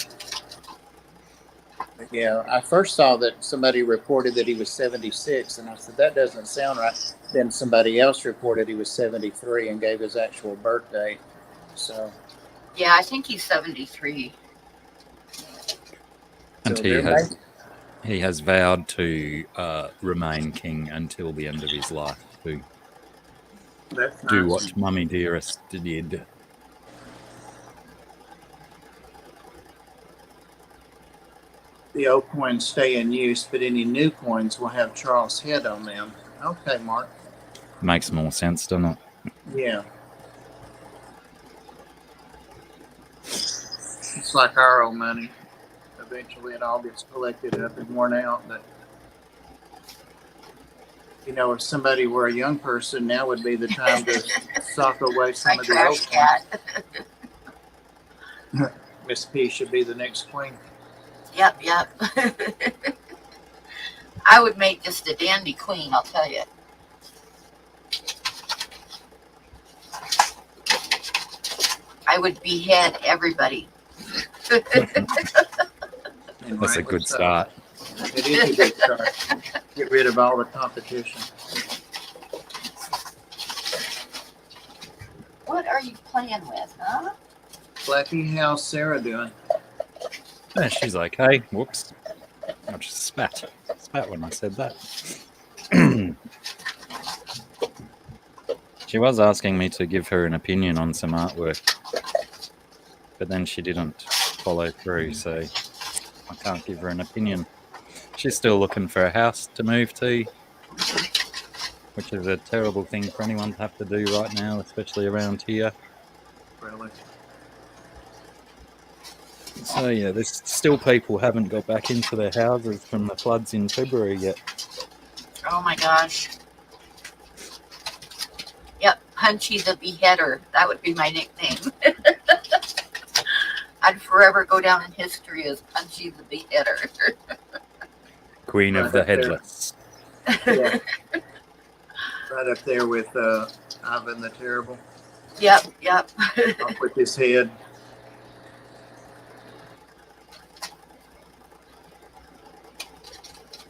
But yeah, I first saw that somebody reported that he was 76, and I said, that doesn't sound right. Then somebody else reported he was 73 and gave his actual birth date. So Yeah, I think he's 73. And so he has vowed to remain king until the end of his life, to that's do nice. what Mummy Dearest did. The old coins stay in use, but any new coins will have Charles' head on them. Okay, Mark. Makes more sense, doesn't it? Yeah. It's like our old money. Eventually it all gets collected up and worn out. But, if somebody were a young person, now would be the time to sock away some My of the old trash cat. coins. Miss P should be the next queen. Yep. I would make just a dandy queen, I'll tell you. I would behead everybody. That's a good start. It is a good start. Get rid of all the competition. What are you playing with, huh? Blackie, how's Sarah doing? Yeah, she's okay. Whoops. I just spat when I said that. She was asking me to give her an opinion on some artwork, but then she didn't follow through, so I can't give her an opinion. She's still looking for a house to move to, which is a terrible thing for anyone to have to do right now, especially around here. Really? So yeah, there's still people who haven't got back into their houses from the floods in February yet. Oh my gosh. Yep, Punchy the Beheader. That would be my nickname. I'd forever go down in history as Punchy the Beheader. Queen of the Headless. Yeah. Right up there with Ivan the Terrible. Yep. off with his head.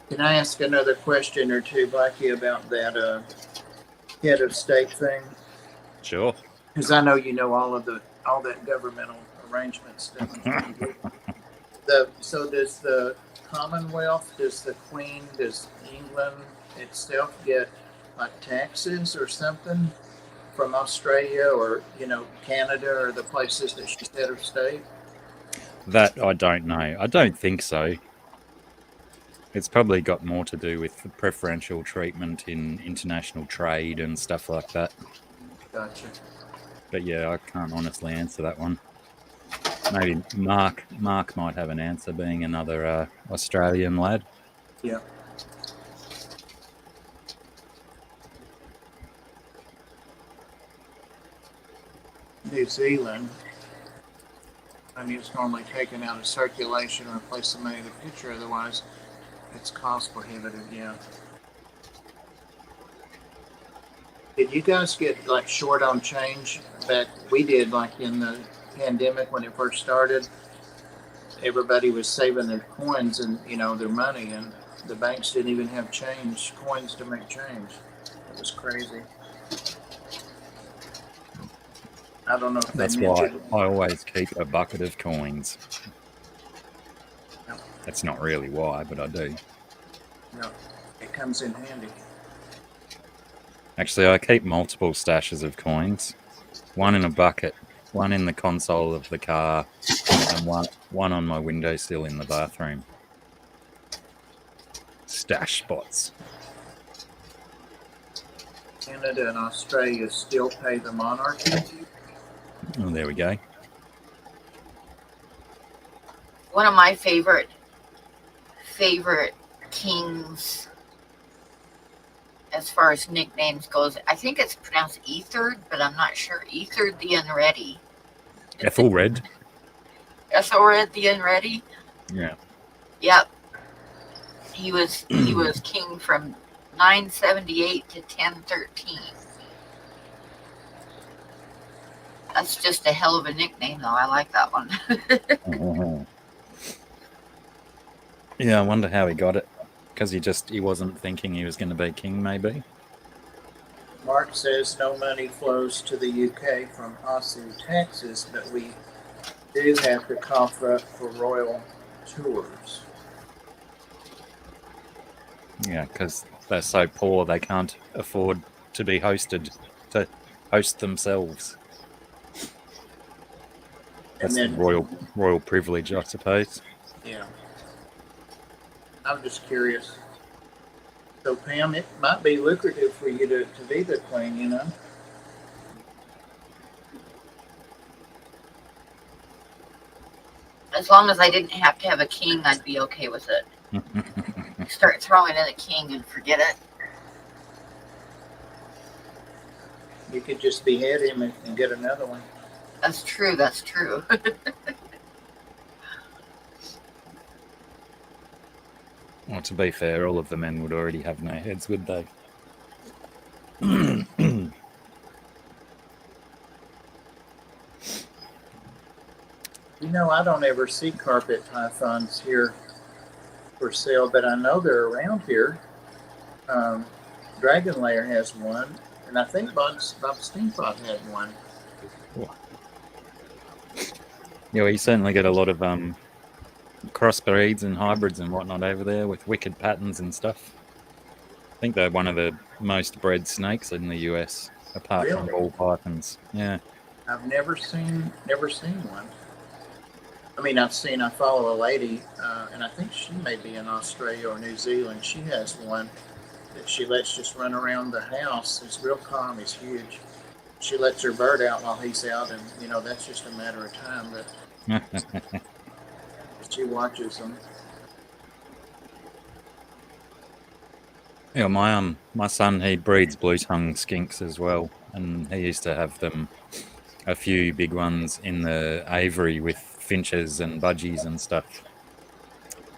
Can I ask another question or two, Blackie, about that head of state thing? Sure. Because I know you know all that governmental arrangement stuff. So does the Commonwealth, does the Queen, does England itself get like taxes or something from Australia or Canada or the places that she's head of state? That I don't know. I don't think so. It's probably got more to do with the preferential treatment in international trade and stuff like that. Gotcha. But yeah, I can't honestly answer that one. Maybe Mark might have an answer, being another Australian lad. Yeah. New Zealand, I mean, it's normally taken out of circulation or replace some money in the picture, otherwise it's cost prohibitive, yeah. Did you guys get like short on change back? We did, like in the pandemic when it first started. Everybody was saving their coins and their money, and the banks didn't even have coins to make change. It was crazy. I don't know if That's why I always keep a bucket of coins. No. That's not really why, but I do. No, it comes in handy. Actually, I keep multiple stashes of coins. One in a bucket, one in the console of the car, and one on my windowsill in the bathroom. Stash spots. Canada and Australia still pay the monarchy. Oh, there we go. One of my favorite kings, as far as nicknames goes, I think it's pronounced Etherd, but I'm not sure. Etherd the Unready. Ethelred. Ethelred the Unready. Yeah. Yep. He was king from 978 to 1013. That's just a hell of a nickname, though. I like that one. Oh. Yeah, I wonder how he got it. Because he wasn't thinking he was going to be king, maybe. Mark says no money flows to the UK from Aussie taxes, but we do have to cough up for royal tours. Yeah, because they're so poor they can't afford to be hosted, to host themselves. That's the royal privilege, I suppose. Yeah. I'm just curious. So, Pam, it might be lucrative for you to be the queen, As long as I didn't have to have a king, I'd be okay with it. Start throwing in a king and forget it. You could just behead him and get another one. That's true. Well, to be fair, all of the men would already have no heads, would they? I don't ever see carpet pythons here for sale, but I know they're around here. Dragon Lair has one, and I think Bob Steampot had one. Yeah, well, you certainly get a lot of crossbreeds and hybrids and whatnot over there with wicked patterns and stuff. I think they're one of the most bred snakes in the US, apart from ball pythons. Yeah. I've never seen one. I mean, I follow a lady, and I think she may be in Australia or New Zealand. She has one that she lets just run around the house. It's real calm. It's huge. She lets her bird out while he's out, and that's just a matter of time. But she watches them. Yeah, my son, he breeds blue-tongued skinks as well, and he used to have them, a few big ones in the aviary with finches and budgies and stuff.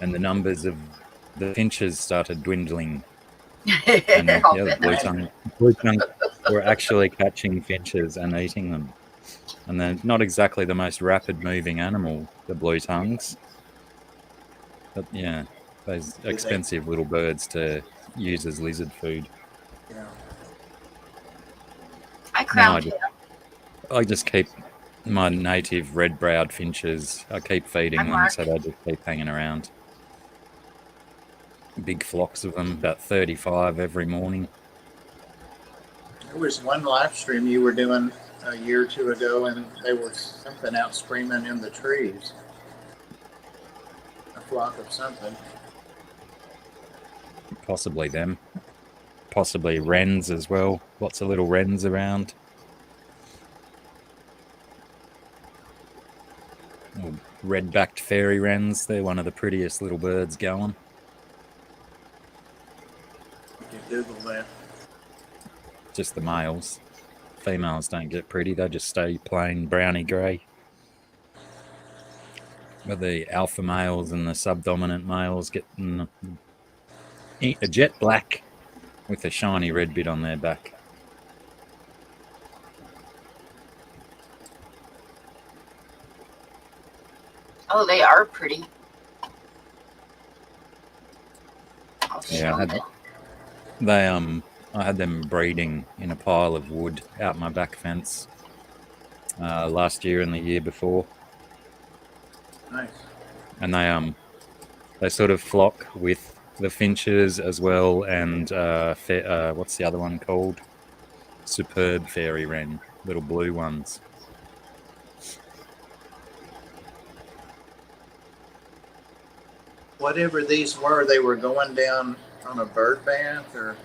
And the numbers of the finches started dwindling. And the blue-tongue were actually catching finches and eating them. And they're not exactly the most rapid moving animal, the blue tongues. But yeah, those expensive little birds to use as lizard food. Yeah. I Now crowned him. I just keep my native red-browed finches. I keep feeding I'm them, Mark. so they just keep hanging around. Big flocks of them, about 35 every morning. There was one live stream you were doing a year or two ago, and there was something out screaming in the trees. A flock of something. Possibly them. Possibly wrens as well. Lots of little wrens around. Or red-backed fairy wrens. They're one of the prettiest little birds going. You can Google that. Just the males. Females don't get pretty. They just stay plain browny grey. But the alpha males and the subdominant males get a jet black with a shiny red bit on their back. Oh, they are pretty. I'll show Yeah, them. I had them breeding in a pile of wood out my back fence last year and the year before, Nice. and they sort of flock with the finches as well, and what's the other one called? Superb fairy wren, little blue ones. Whatever these were, they were going down on a bird bath or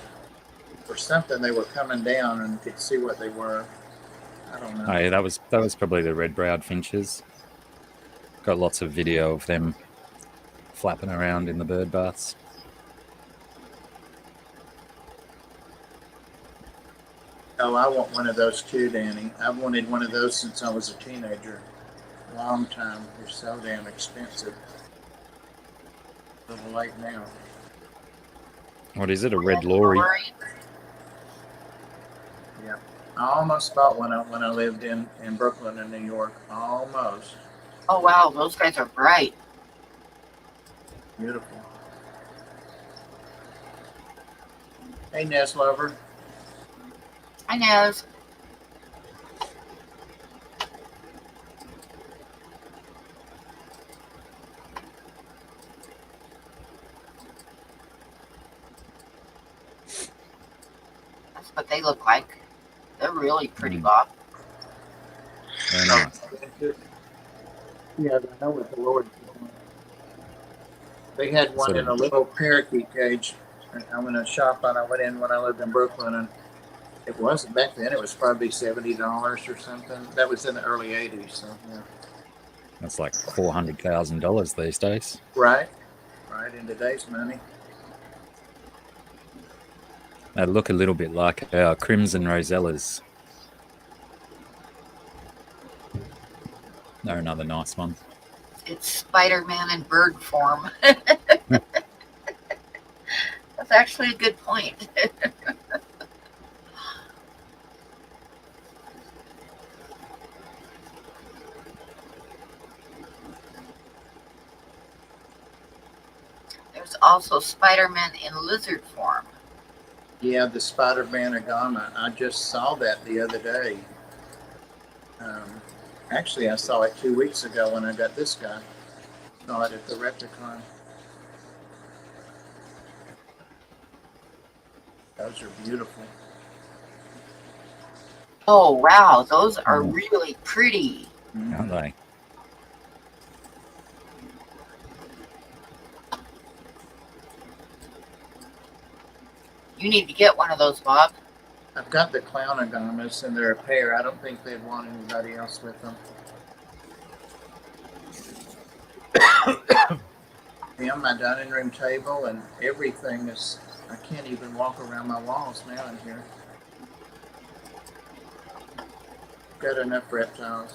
something. They were coming down, and you could see what they were. I don't know. Hey, that was probably the red-browed finches. Got lots of video of them flapping around in the bird baths. Oh, I want one of those too, Danny. I've wanted one of those since I was a teenager. Long time. They're so damn expensive. A little late now. What is it? A red lorry? Yeah. I almost bought one when I lived in Brooklyn in New York. Almost. Oh, wow. Those guys are bright. Beautiful. Hey, Nest Lover. I know. That's what they look like. They're really pretty, Bob. Very nice. Yeah, I know what the Lord's doing. They had one in a little parakeet cage. I'm in a shop and I went in when I lived in Brooklyn, and it wasn't back then. It was probably $70 or something. That was in the early '80s. So yeah. That's like $400,000 these days. Right in today's money. They look a little bit like our crimson rosellas. They're another nice one. It's Spider-Man in bird form. That's actually a good point. There's also Spider-Man in lizard form. Yeah, the Spider-Man agama. I just saw that the other day. Actually, I saw it 2 weeks ago when I got this guy. Saw it at the Repticon. Those are beautiful. Oh, wow. Those are really pretty. Aren't they? You need to get one of those, Bob. I've got the clown agamas, and they're a pair. I don't think they'd want anybody else with them. Yeah, my dining room table and everything is. I can't even walk around my walls now in here. Got enough reptiles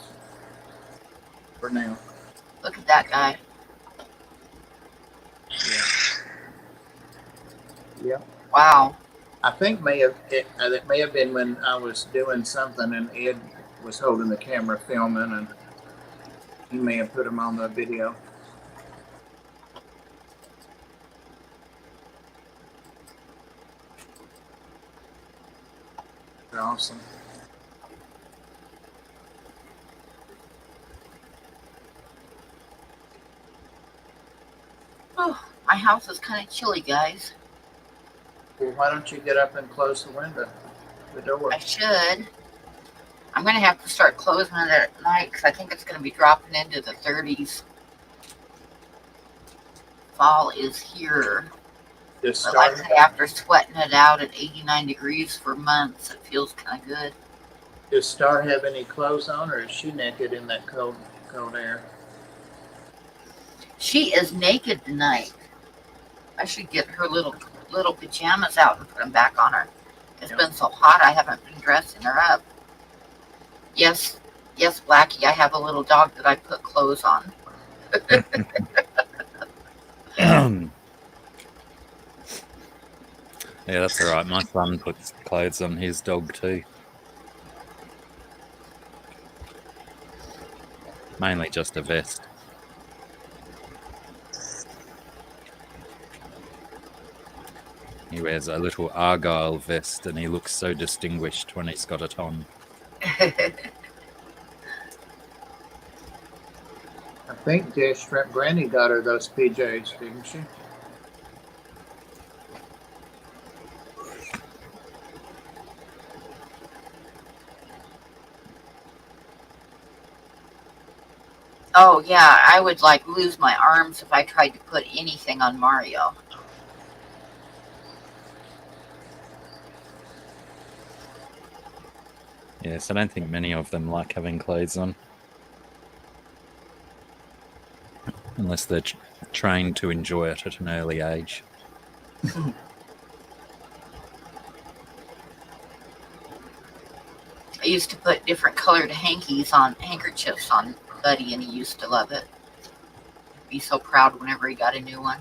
for now. Look at that guy. Yeah. Wow. I think it may have been when I was doing something and Ed was holding the camera filming, and he may have put them on the video. They're awesome. Oh, my house is kind of chilly, guys. Well, why don't you get up and close the window, the door? I should. I'm going to have to start closing it at night because I think it's going to be dropping into the 30s. Fall is here. Just But like I start. say, after sweating it out at 89 degrees for months, it feels kind of good. Does Star have any clothes on, or is she naked in that cold air? She is naked tonight. I should get her little pajamas out and put them back on her. It's Yeah. been so hot, I haven't been dressing her up. Yes, Blackie, I have a little dog that I put clothes on. Yeah, that's all right. My son puts clothes on his dog too. Mainly just a vest. He wears a little Argyle vest and he looks so distinguished when he's got it on. I think Shrimp Granny got her those PJs, didn't she? Oh yeah, I would like lose my arms if I tried to put anything on Mario. Yes, I don't think many of them like having clothes on. Unless they're trained to enjoy it at an early age. I used to put different colored handkerchiefs on Buddy, and he used to love it. He'd be so proud whenever he got a new one.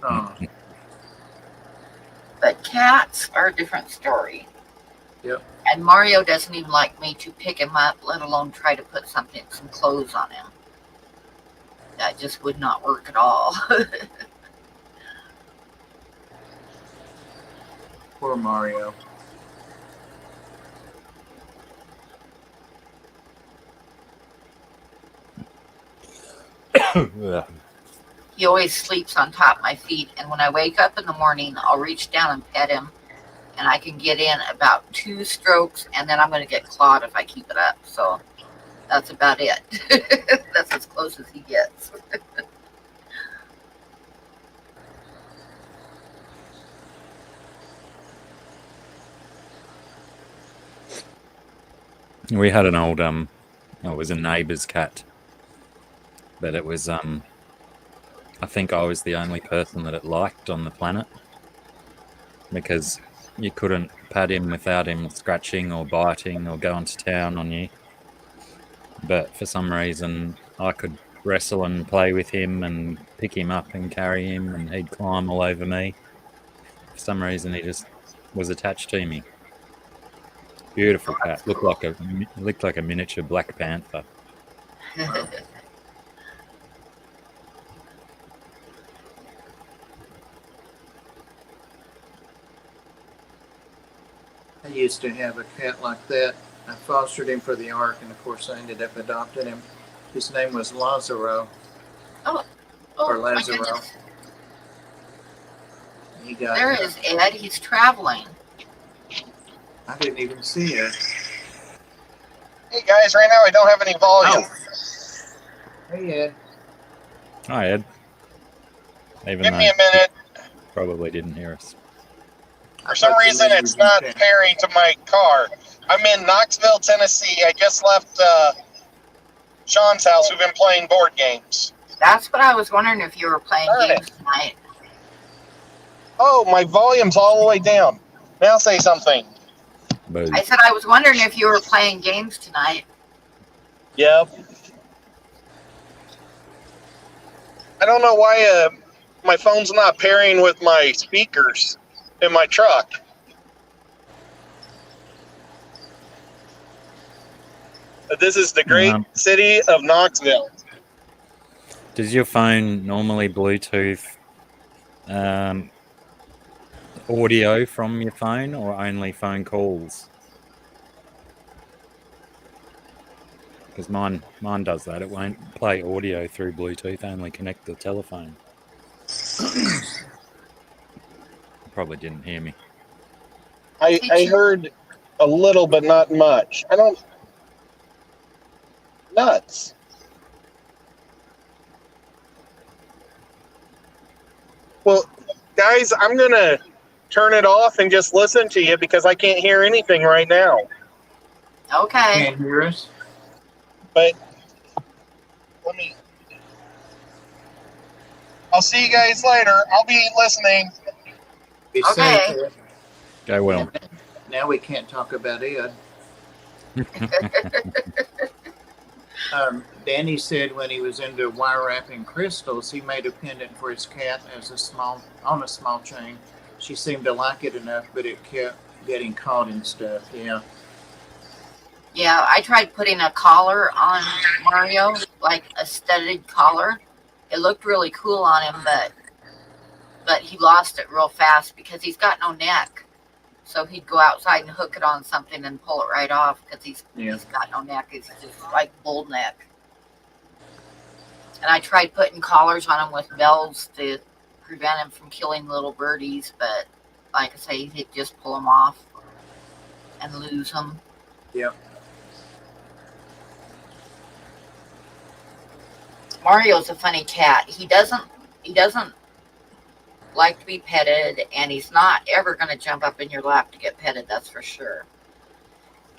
Oh, But cats are a different story. yep. And Mario doesn't even like me to pick him up, let alone try to put some clothes on him. That just would not work at all. Poor Mario. Yeah. He always sleeps on top of my feet, and when I wake up in the morning, I'll reach down and pet him, and I can get in about 2 strokes, and then I'm going to get clawed if I keep it up. So that's about it. That's as close as he gets. We had an old it was a neighbour's cat, but it was I think I was the only person that it liked on the planet, because you couldn't pat him without him scratching or biting or going to town on you. But for some reason I could wrestle and play with him and pick him up and carry him, and he'd climb all over me. For some reason he just was attached to me. Beautiful cat. Looked like a miniature Black Panther. I used to have a cat like that. I fostered him for the Ark, and of course I ended up adopting him. His name was Lazaro. Oh, Or my Lazaro. goodness. He got. There is Ed. He's traveling. I didn't even see it. Hey guys, right now I don't have any volume. Hey Ed. Hi, Ed. Even Give though me a minute. probably didn't hear us. For some reason, it's not pairing to my car. I'm in Knoxville, Tennessee. I just left Sean's house. We've been playing board games. That's what I was wondering, if you were playing Darn it. games tonight. Oh, my volume's all the way down. Now say something. Boo. I said I was wondering if you were playing games tonight. Yep. I don't know why my phone's not pairing with my speakers in my truck. This is the great city of Knoxville. Does your phone normally Bluetooth audio from your phone or only phone calls? Because mine does that. It won't play audio through Bluetooth, only connect the telephone. Probably didn't hear me. I heard a little, but not much. I don't. Nuts. Well, guys, I'm going to turn it off and just listen to you because I can't hear anything right now. Okay. Can't hear us? But let me. I'll see you guys later. I'll be listening. Be Okay. safe. Go well. Now we can't talk about Ed. Danny said when he was into wire wrapping crystals, he made a pendant for his cat on a small chain. She seemed to like it enough, but it kept getting caught in stuff. Yeah. Yeah, I tried putting a collar on Mario, like a studded collar. It looked really cool on him, but he lost it real fast because he's got no neck. So he'd go outside and hook it on something and pull it right off because he's got no neck. It's just like bull neck. And I tried putting collars on him with bells to prevent him from killing little birdies, but like I say, he'd just pull them off and lose them. Yep. Mario's a funny cat. He doesn't like to be petted, and he's not ever going to jump up in your lap to get petted, that's for sure.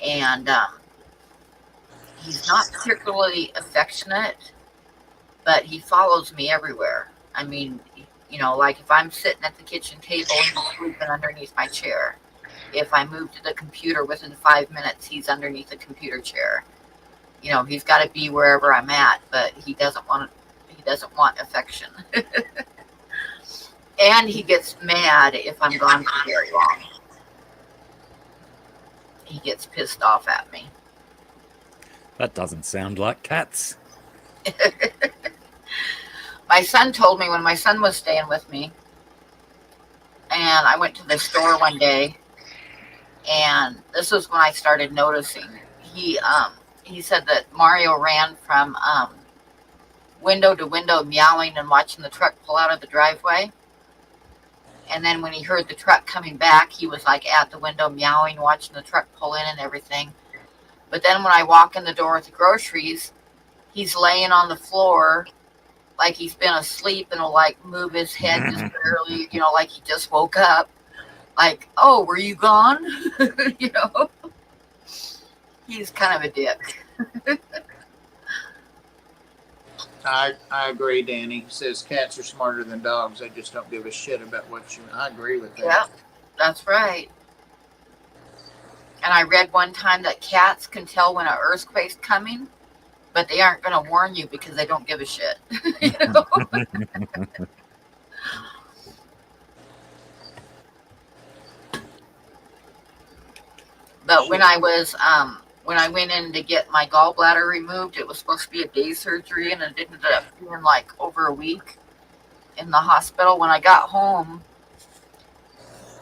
And he's not particularly affectionate, but he follows me everywhere. I mean, you know, like if I'm sitting at the kitchen table and he's sleeping underneath my chair. If I move to the computer within 5 minutes, he's underneath the computer chair. You know, he's got to be wherever I'm at, but he doesn't want affection. And he gets mad if I'm gone for very long. He gets pissed off at me. That doesn't sound like cats. My son told me when my son was staying with me, and I went to the store one day, and this was when I started noticing. He said that Mario ran from window to window meowing and watching the truck pull out of the driveway. And then when he heard the truck coming back, he was like at the window meowing, watching the truck pull in and everything. But then when I walk in the door with the groceries, he's laying on the floor like he's been asleep and will like move his head just barely, you know, like he just woke up. Like, oh, were you gone? You know, he's kind of a dick. I agree, Danny. He says cats are smarter than dogs. They just don't give a shit about what you. I agree with that. Yeah, that's right. And I read one time that cats can tell when an earthquake's coming, but they aren't going to warn you because they don't give a shit. You know? But when I went in to get my gallbladder removed, it was supposed to be a day surgery, and it ended up being like over a week in the hospital. When I got home,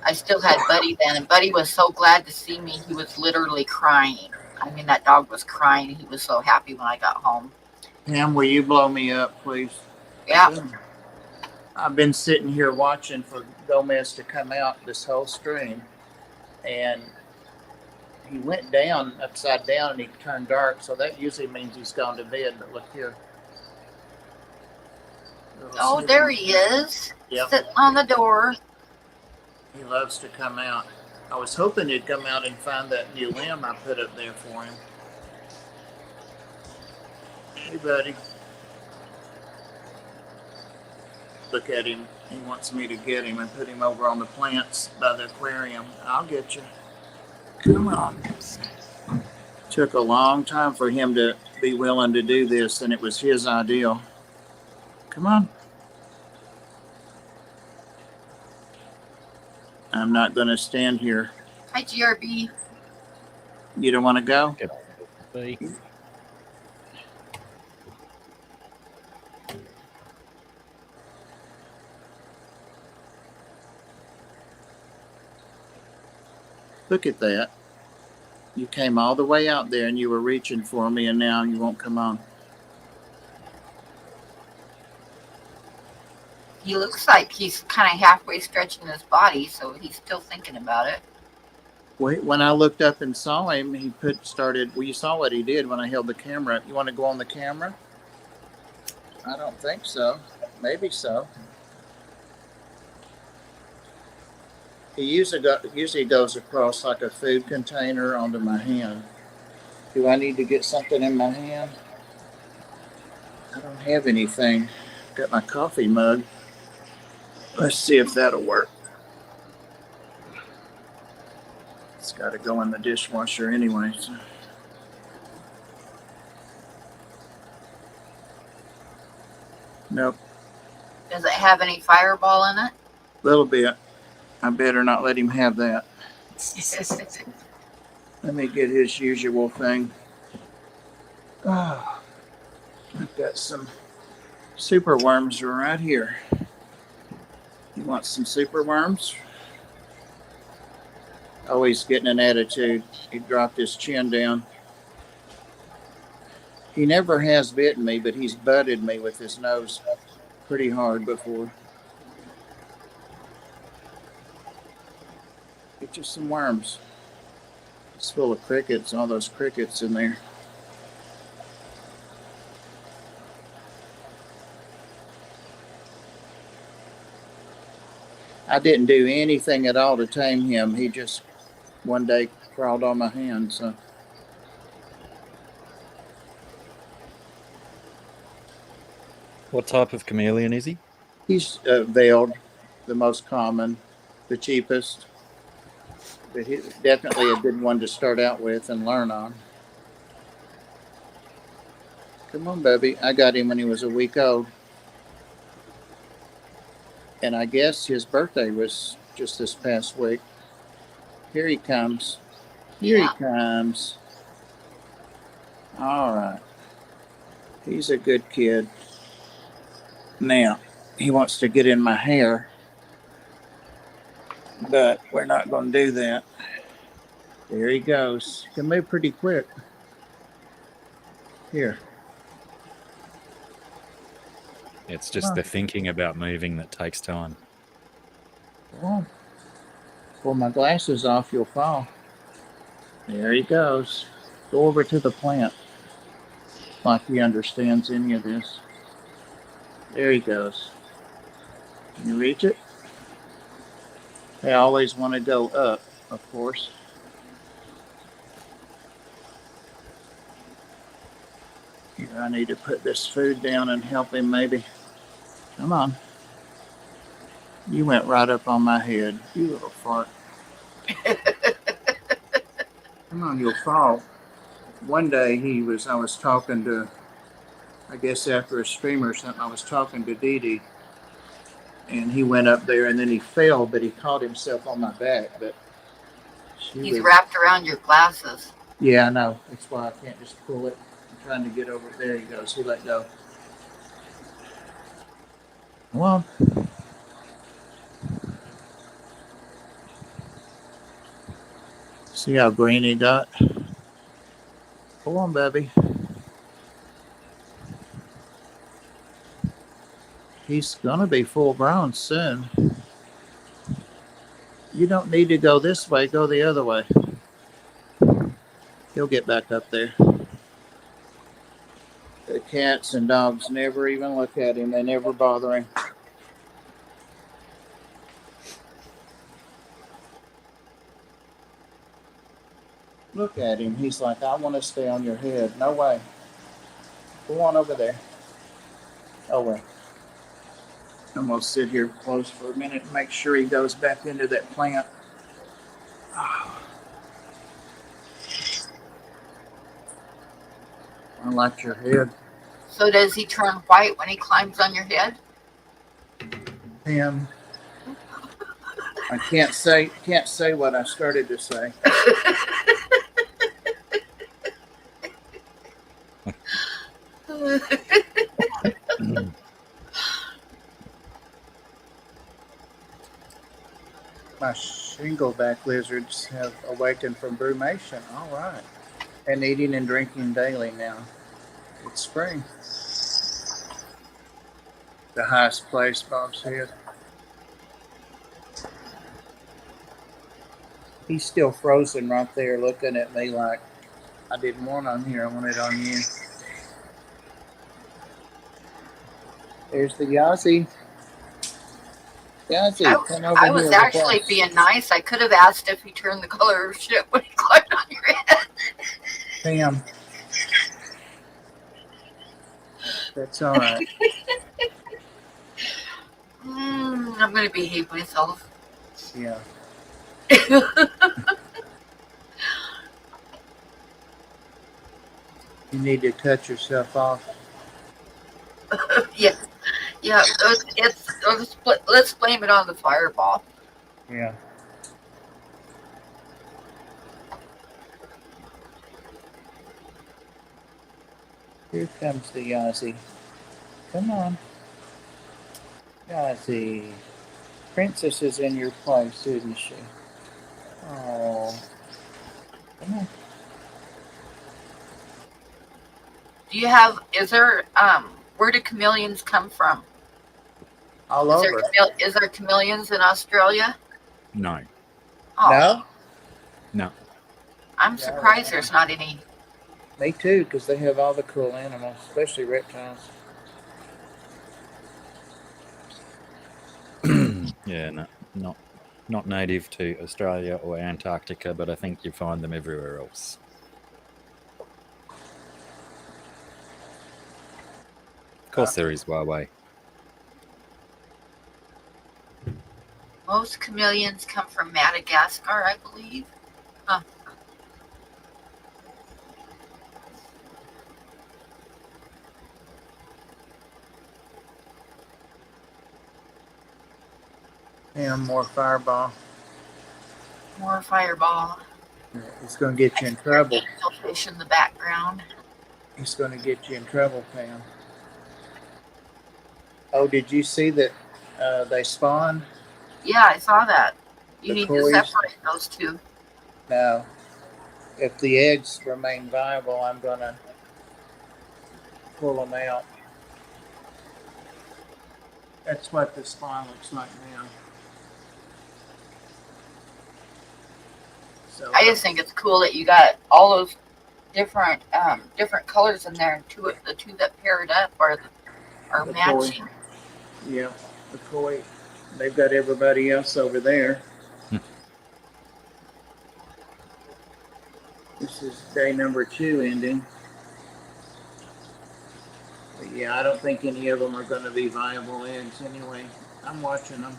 I still had Buddy then, and Buddy was so glad to see me. He was literally crying. I mean, that dog was crying. He was so happy when I got home. Pam, will you blow me up, please? Yeah. I've been sitting here watching for Gomez to come out this whole stream, and he went down upside down and he turned dark, so that usually means he's gone to bed. But look here. Oh, there he is. Yep. Sitting on the door. He loves to come out. I was hoping he'd come out and find that new limb I put up there for him. Hey, buddy. Look at him. He wants me to get him and put him over on the plants by the aquarium. I'll get you. Come on. Took a long time for him to be willing to do this, and it was his ideal. Come on. I'm not going to stand here. Hi, GRB. You don't want to go? See? Look at that. You came all the way out there and you were reaching for me, and now you won't come on. He looks like he's kind of halfway stretching his body, so he's still thinking about it. Wait, when I looked up and saw him, he started. Well, you saw what he did when I held the camera up. You want to go on the camera? I don't think so. Maybe so. He usually goes across like a food container onto my hand. Do I need to get something in my hand? I don't have anything. Got my coffee mug. Let's see if that'll work. It's got to go in the dishwasher anyway. So. Nope. Does it have any Fireball in it? Little bit. I better not let him have that. Let me get his usual thing. Oh, I've got some super worms right here. You want some super worms? Oh, he's getting an attitude. He dropped his chin down. He never has bitten me, but he's butted me with his nose pretty hard before. Get you some worms. It's full of crickets, all those crickets in there. I didn't do anything at all to tame him. He just one day crawled on my hand. So What type of chameleon is he? he's veiled, the most common, the cheapest, but he's definitely a good one to start out with and learn on. Come on, baby. I got him when he was a week old. And I guess his birthday was just this past week. Here he comes. Here he comes. All right. He's a good kid. Now, he wants to get in my hair, but we're not going to do that. There he goes. He can move pretty quick. Here. It's just the thinking about moving that takes time. Oh. Pull my glasses off, you'll fall. There he goes. Go over to the plant. Like he understands any of this. There he goes. Can you reach it? They always want to go up, of course. Here, I need to put this food down and help him maybe. Come on. You went right up on my head, you little fart. Come on, you'll fall. One day I was talking to, I guess after a stream or something, I was talking to Dee Dee, and he went up there and then he fell, but he caught himself on my back. But he's wrapped around your glasses. Yeah, I know. That's why I can't just pull it. I'm trying to get over it. There he goes. He let go. Come on. See how green he got? Come on, baby. He's gonna be full grown soon. You don't need to go this way, go the other way. He'll get back up there. The cats and dogs never even look at him. They never bother him. Look at him. He's like, I want to stay on your head. No way. Go on over there. Oh, well. I'm going to sit here close for a minute and make sure he goes back into that plant. Oh. I like your head. So does he turn white when he climbs on your head? Him. I can't say what I started to say. My shingleback lizards have awakened from brumation. All right. And eating and drinking daily now. It's spring. The highest place, Bob said. He's still frozen right there looking at me like, I didn't want on here, I wanted on you. There's the Yazzie. Yazzie, come over I here was with actually us. being nice. I could have asked if he turned the color of shit when he climbed on your head. Pam. That's all right. I'm going to behave myself. Yeah. You need to cut yourself off. Yeah, yeah. Let's blame it on the fireball. Yeah. Here comes the Yazzie. Come on. Yazzie. Princess is in your place, isn't she? Oh. Come on. Do you have? Is there? Where do chameleons come from? All Is there? over. Is there chameleons in Australia? No. Oh, No? No. I'm Yeah, surprised yeah. there's not any. Me too, because they have all the cool animals, especially reptiles. Yeah, no, not native to Australia or Antarctica, but I think you find them everywhere else. Of course, there is Huawei. Most chameleons come from Madagascar, I believe. Huh. And more fireball. More fireball. Yeah, it's going to get you in trouble. Fish in the background. It's going to get you in trouble, Pam. Oh, did you see that they spawned? Yeah, I saw that. You The need coys? to separate those two. No. If the eggs remain viable, I'm going to pull them out. That's what the spawn looks like now. So, I just think it's cool that you got all those different colors in there, and the two that paired up are The matching. yeah, the koi. They've got everybody else over there. This is day number 2 ending. But yeah, I don't think any of them are going to be viable eggs anyway. I'm watching them.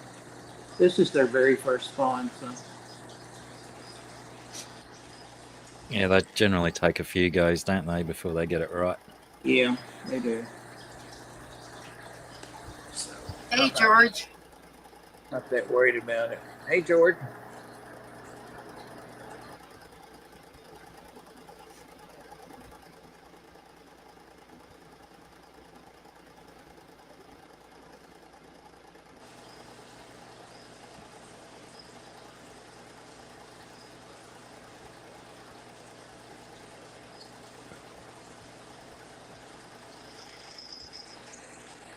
This is their very first spawn, so. Yeah, they generally take a few goes, don't they, before they get it right? Yeah, they do. So, Hey, George. Not that worried about it. Hey, George.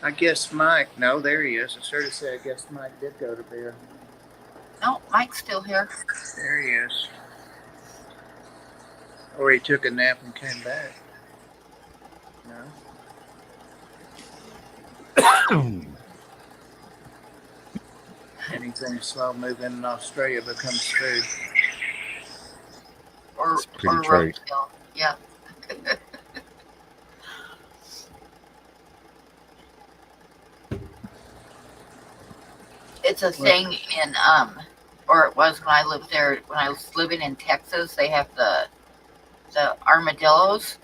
I guess Mike. No, there he is. I started to say I guess Mike did go to bed. No, Mike's still here. There he is. Or he took a nap and came back. No. Anything slow moving in Australia becomes food. Or pretty true. roadkill. Yeah. It's a thing in or it was when I lived there. When I was living in Texas, they have the armadillos,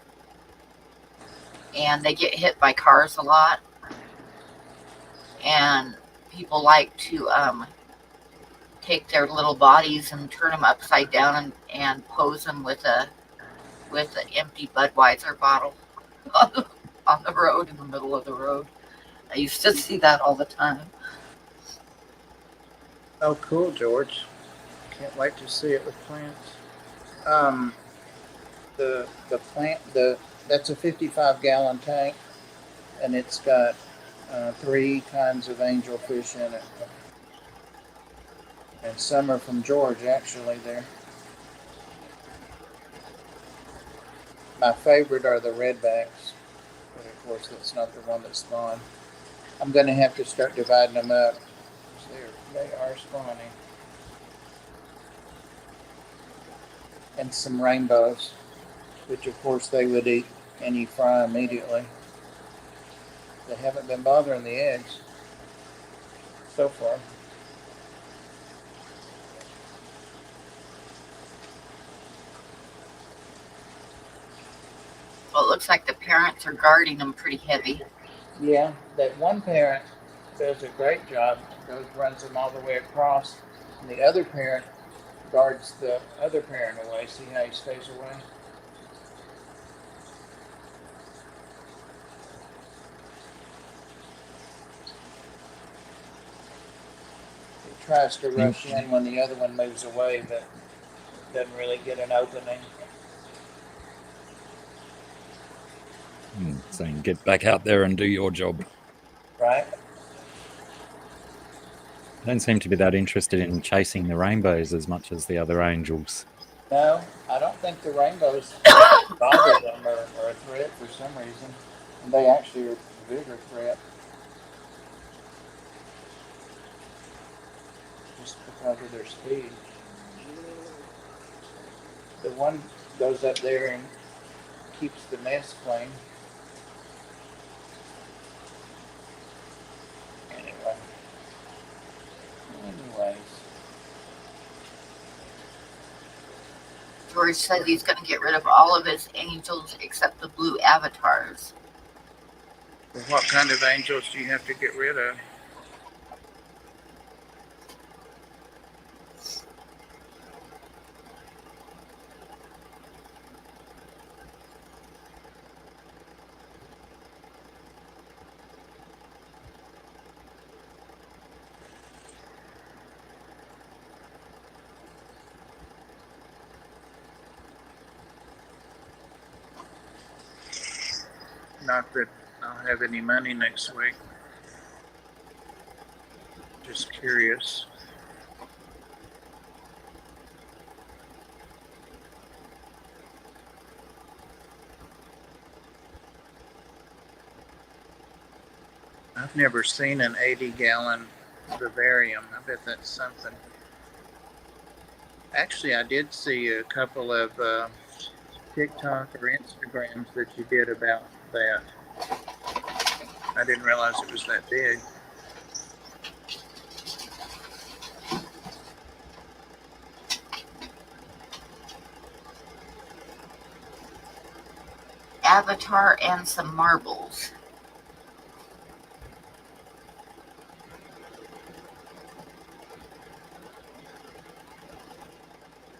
and they get hit by cars a lot, and people like to take their little bodies and turn them upside down and pose them with an empty Budweiser bottle on the road, in the middle of the road. I used to see that all the time. Oh, cool, George. Can't wait to see it with plants. Um, the plant that's a 55-gallon tank, and it's got 3 kinds of angelfish in it, and some are from George actually. There, my favorite are the redbacks, but of course that's not the one that spawned. I'm going to have to start dividing them up. They are spawning, and some rainbows, which of course they would eat and you fry immediately. They haven't been bothering the eggs so far. Well, it looks like the parents are guarding them pretty heavy. Yeah, that one parent does a great job. Runs them all the way across, and the other parent guards the other parent away. See how he stays away? He tries to rush in when the other one moves away, but doesn't really get an opening. Saying, get back out there and do your job. Right? I don't seem to be that interested in chasing the rainbows as much as the other angels. No, I don't think the rainbows bother them or a threat for some reason. And they actually are a bigger threat. Just because of their speed. The one goes up there and keeps the nest clean. Anyways. George said he's going to get rid of all of his angels except the blue avatars. Well, what kind of angels do you have to get rid of? Not that I'll have any money next week. Just curious. I've never seen an 80-gallon vivarium. I bet that's something. Actually, I did see a couple of TikTok or Instagrams that you did about that. I didn't realize it was that big. Avatar and some marbles.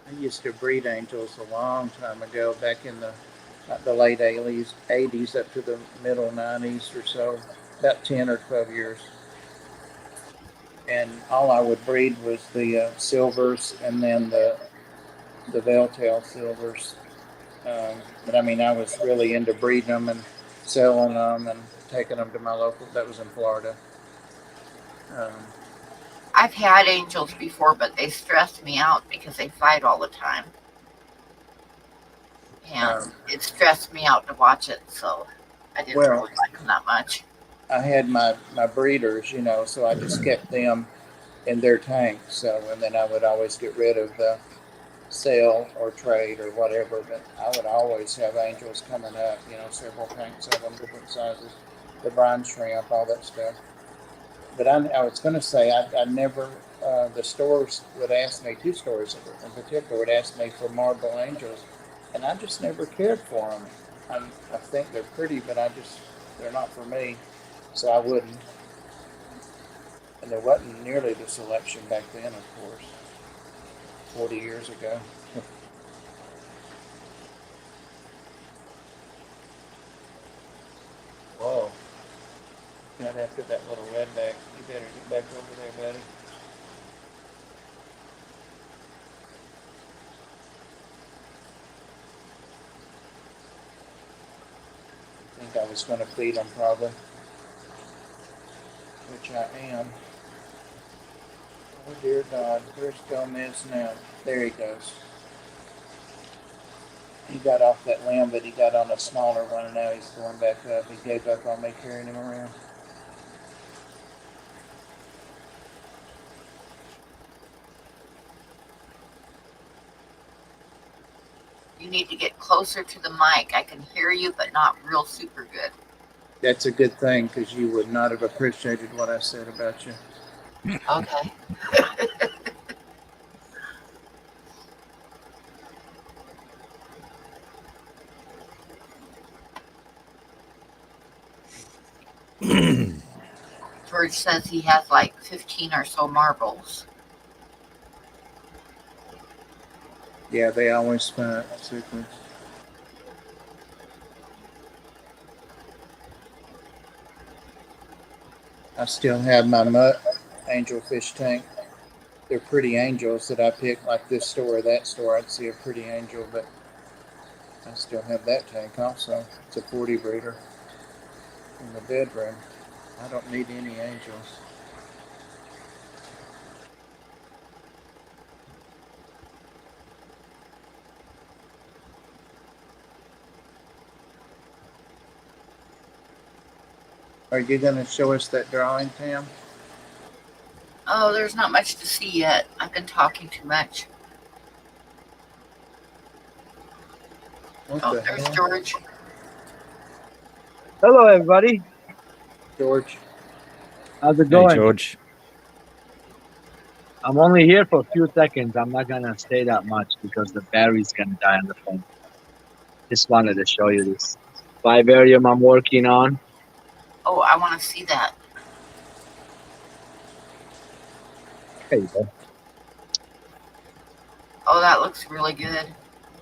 I used to breed angels a long time ago, back in the late 80s up to the middle 90s or so, about 10 or 12 years. And all I would breed was the silvers and then the veil-tail silvers. But I mean, I was really into breeding them and selling them and taking them to my local. That was in Florida. I've had angels before, but they stress me out because they fight all the time. And it stressed me out to watch it, so I didn't really like them that much. I had my breeders, so I just kept them in their tanks. So, and then I would always get rid of the sale or trade or whatever, but I would always have angels coming up, several tanks of them, different sizes, the brine shrimp, all that stuff. But I was going to say, I never, the stores would ask me, 2 stores in particular would ask me for marble angels, and I just never cared for them. I think they're pretty, but they're not for me, so I wouldn't. And there wasn't nearly the selection back then, of course, 40 years ago. Whoa. Got after that little redback. You better get back over there, buddy. think I was going to feed them probably, which I am. Oh dear God, where's Gomez now? There he goes. He got off that limb, but he got on a smaller one, and now he's going back up. He gave up on me carrying him around. You need to get closer to the mic. I can hear you, but not real super good. That's a good thing, because you would not have appreciated what I said about you. Okay. George says he has like 15 or so marbles. Yeah, they always spin super. I still have my mutt angelfish tank. They're pretty angels that I pick, like this store or that store. I'd see a pretty angel, but I still have that tank also. It's a 40 breeder in the bedroom. I don't need any angels. Are you going to show us that drawing, Pam? Oh, there's not much to see yet. I've been talking too much. What Oh, the there's hell? George. Hello, everybody. George. How's it Hey, going? George. I'm only here for a few seconds. I'm not gonna stay that much because the battery's gonna die on the phone. Just wanted to show you this vivarium I'm working on. Oh, I want to see that. There you go. Oh, that looks really good.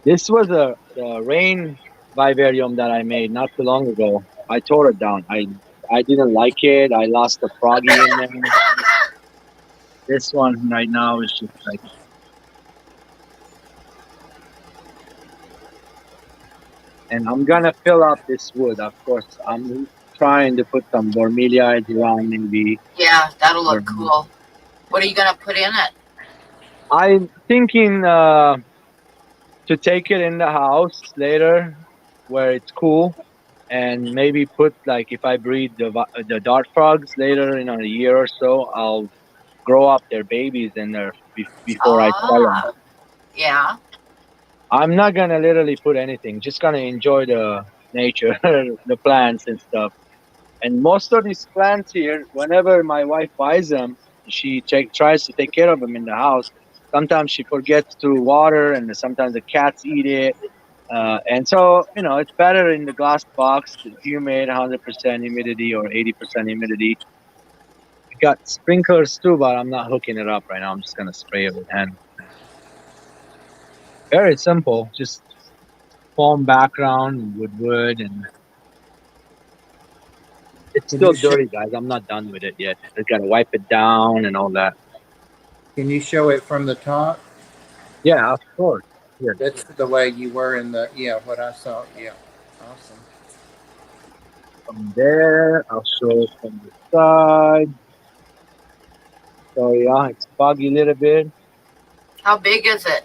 This was the rain vivarium that I made not too long ago. I tore it down. I didn't like it. I lost the froggy in there. This one right now is just like, and I'm gonna fill up this wood. Of course, I'm trying to put some bromeliads around maybe. Yeah, that'll look cool. What are you going to put in it? I'm thinking to take it in the house later where it's cool, and maybe put, like, if I breed the dart frogs later in a year or so, I'll grow up their babies in there before I sell them. Yeah. I'm not gonna literally put anything, just gonna enjoy the nature, the plants and stuff. And most of these plants here, whenever my wife buys them, she tries to take care of them in the house. Sometimes she forgets to water, and sometimes the cats eat it. And so, it's better in the glass box, humid, 100% humidity or 80% humidity. We got sprinklers too, but I'm not hooking it up right now. I'm just going to spray it with hand. Very simple, just foam background with wood, and it's still dirty, guys. I'm not done with it yet. I got to wipe it down and all that. Can you show it from the top? Yeah, of course. Yeah. That's the way you were in the, what I saw. Yeah. Awesome. From there, I'll show it from the side. So yeah, it's foggy a little bit. How big is it?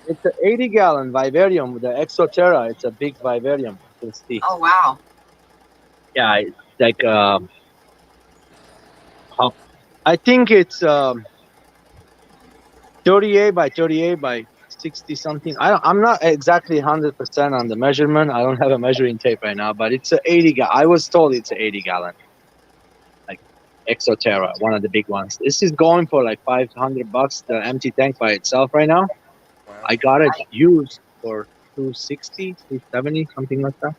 It's an 80-gallon vivarium with the Exoterra. It's a big vivarium. You can see. Oh, wow. Yeah, it's like I think it's 38 by 38 by 60 something. I'm not exactly 100% on the measurement. I don't have a measuring tape right now, but it's an 80-gallon. I was told it's an 80-gallon, like Exoterra, one of the big ones. This is going for like $500, the empty tank by itself right now. Wow. I got it used for $260, $270, something like that.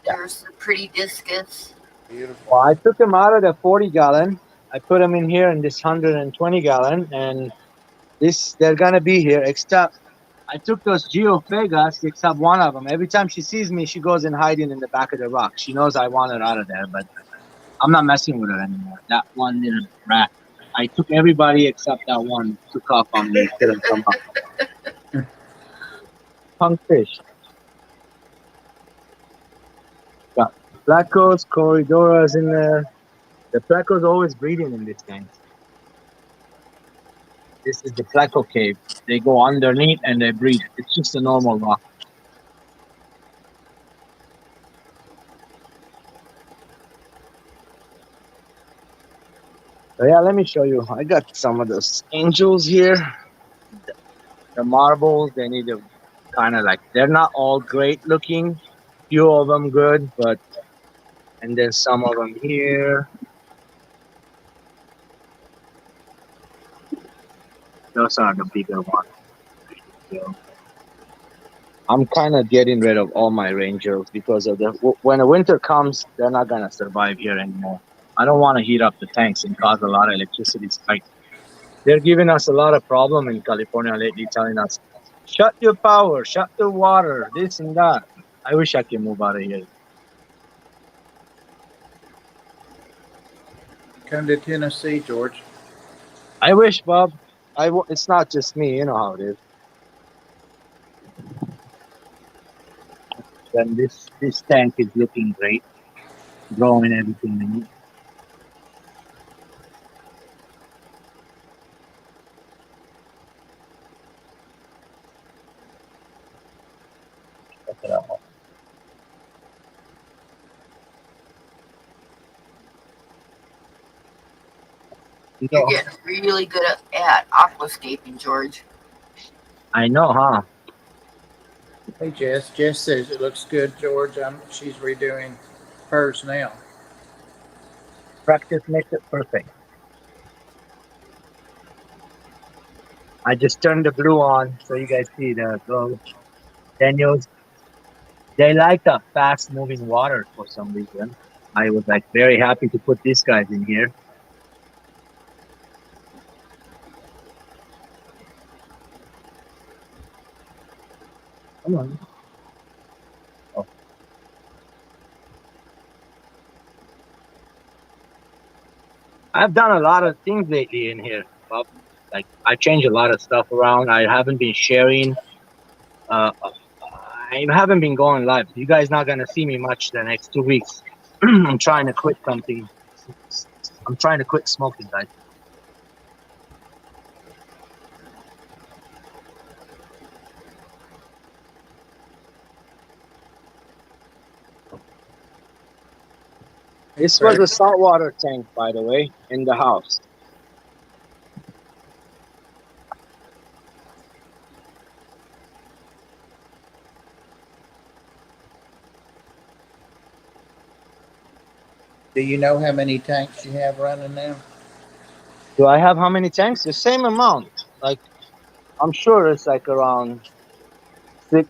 There's the pretty discus. Beautiful. Well, I took them out of the 40-gallon. I put them in here in this 120-gallon, and they're gonna be here. Except I took those Geophagas, except one of them. Every time she sees me, she goes and hiding in the back of the rock. She knows I want her out of there, but I'm not messing with her anymore. That one little rat. I took everybody except that one. Took off on me. Couldn't come up. Punk fish. Got Placos, Corridoras in there. The Placos always breeding in this tank. This is the Placo cave. They go underneath and they breed. It's just a normal rock. So yeah, let me show you. I got some of those angels here. The marbles, they need to kind of like, they're not all great looking. Few of them good, but, and then some of them here. Those are the bigger ones. So I'm kind of getting rid of all my rangers because of the, when the winter comes, they're not going to survive here anymore. I don't want to heat up the tanks and cause a lot of electricity spikes. They're giving us a lot of problem in California lately, telling us, shut your power, shut the water, this and that. I wish I could move out of here. Come to Tennessee, George. I wish, Bob. It's not just me, you know how it is. Then this tank is looking great, growing everything in it. Check it out. You're getting really good at aquascaping, George. I know, huh? Hey, Jess. Jess says it looks good, George. She's redoing hers now. Practice makes it perfect. I just turned the blue on so you guys see the glow. Daniels, they like the fast moving water for some reason. I was like very happy to put these guys in here. Come on. Oh. I've done a lot of things lately in here, Bob. Like I changed a lot of stuff around. I haven't been sharing. I haven't been going live. You guys not gonna see me much the next 2 weeks. I'm trying to quit something. I'm trying to quit smoking, guys. This was a saltwater tank, by the way, in the house. Do you know how many tanks you have running now? Do I have how many tanks? The same amount. Like, I'm sure it's like around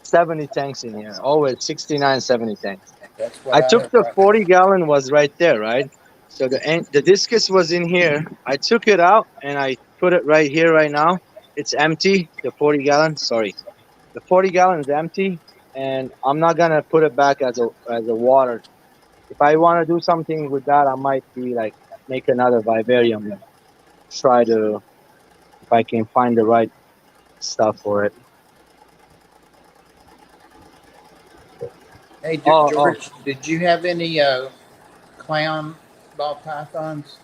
70 tanks in here. Always 69, 70 tanks. That's what I took the heard. 40-gallon was right there, right? So the discus was in here. I took it out and I put it right here right now. It's empty, the 40-gallon. Sorry. The 40-gallon is empty, and I'm not going to put it back as a water. If I want to do something with that, I might be like make another vivarium and try to, if I can find the right stuff for it. Hey, George, did you have any clown ball pythons?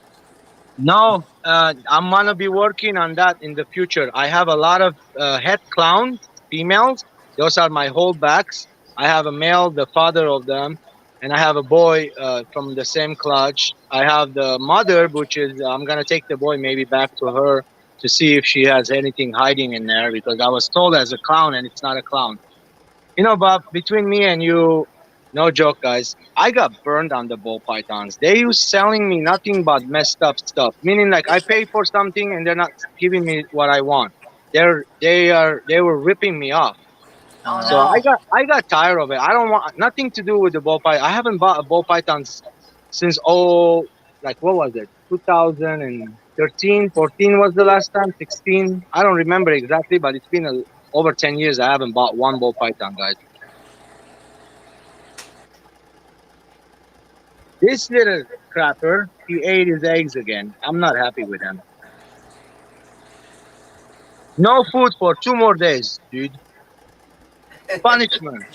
No, I'm gonna be working on that in the future. I have a lot of head clowns, females. Those are my holdbacks. I have a male, the father of them, and I have a boy from the same clutch. I have the mother, which is I'm gonna take the boy maybe back to her to see if she has anything hiding in there, because I was told as a clown and it's not a clown. You know, Bob, between me and you, no joke, guys, I got burned on the ball pythons. They was selling me nothing but messed up stuff. Meaning, like, I pay for something and they're not giving me what I want. They were ripping me off. Oh, So no. I got tired of it. I don't want nothing to do with the ball python. I haven't bought a ball python since like what was it? 2013, 14 was the last time. 16, I don't remember exactly, but it's been over 10 years. I haven't bought one ball python, guys. This little crapper, he ate his eggs again. I'm not happy with him. No food for 2 more days, dude. Punishment.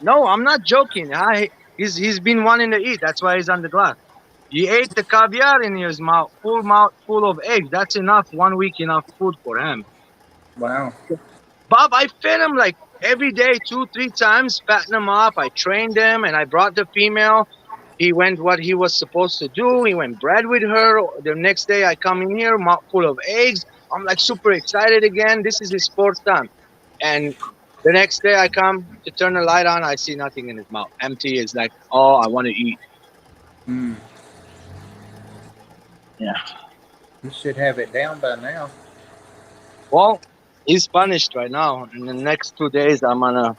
No, I'm not joking. He's been wanting to eat. That's why he's on the glass. He ate the caviar in his mouth full of eggs. That's enough. 1 week enough food for him. Wow. Bob, I fed him like every day, 2-3 times, fatten him up. I trained him, and I brought the female. He went what he was supposed to do. He went bred with her. The next day, I come in here, mouth full of eggs. I'm like super excited again. This is his fourth time. And the next day, I come to turn the light on. I see nothing in his mouth. Empty. It's like, oh, I want to eat. Hmm. Yeah. You should have it down by now. Well, he's punished right now. In the next 2 days, I'm gonna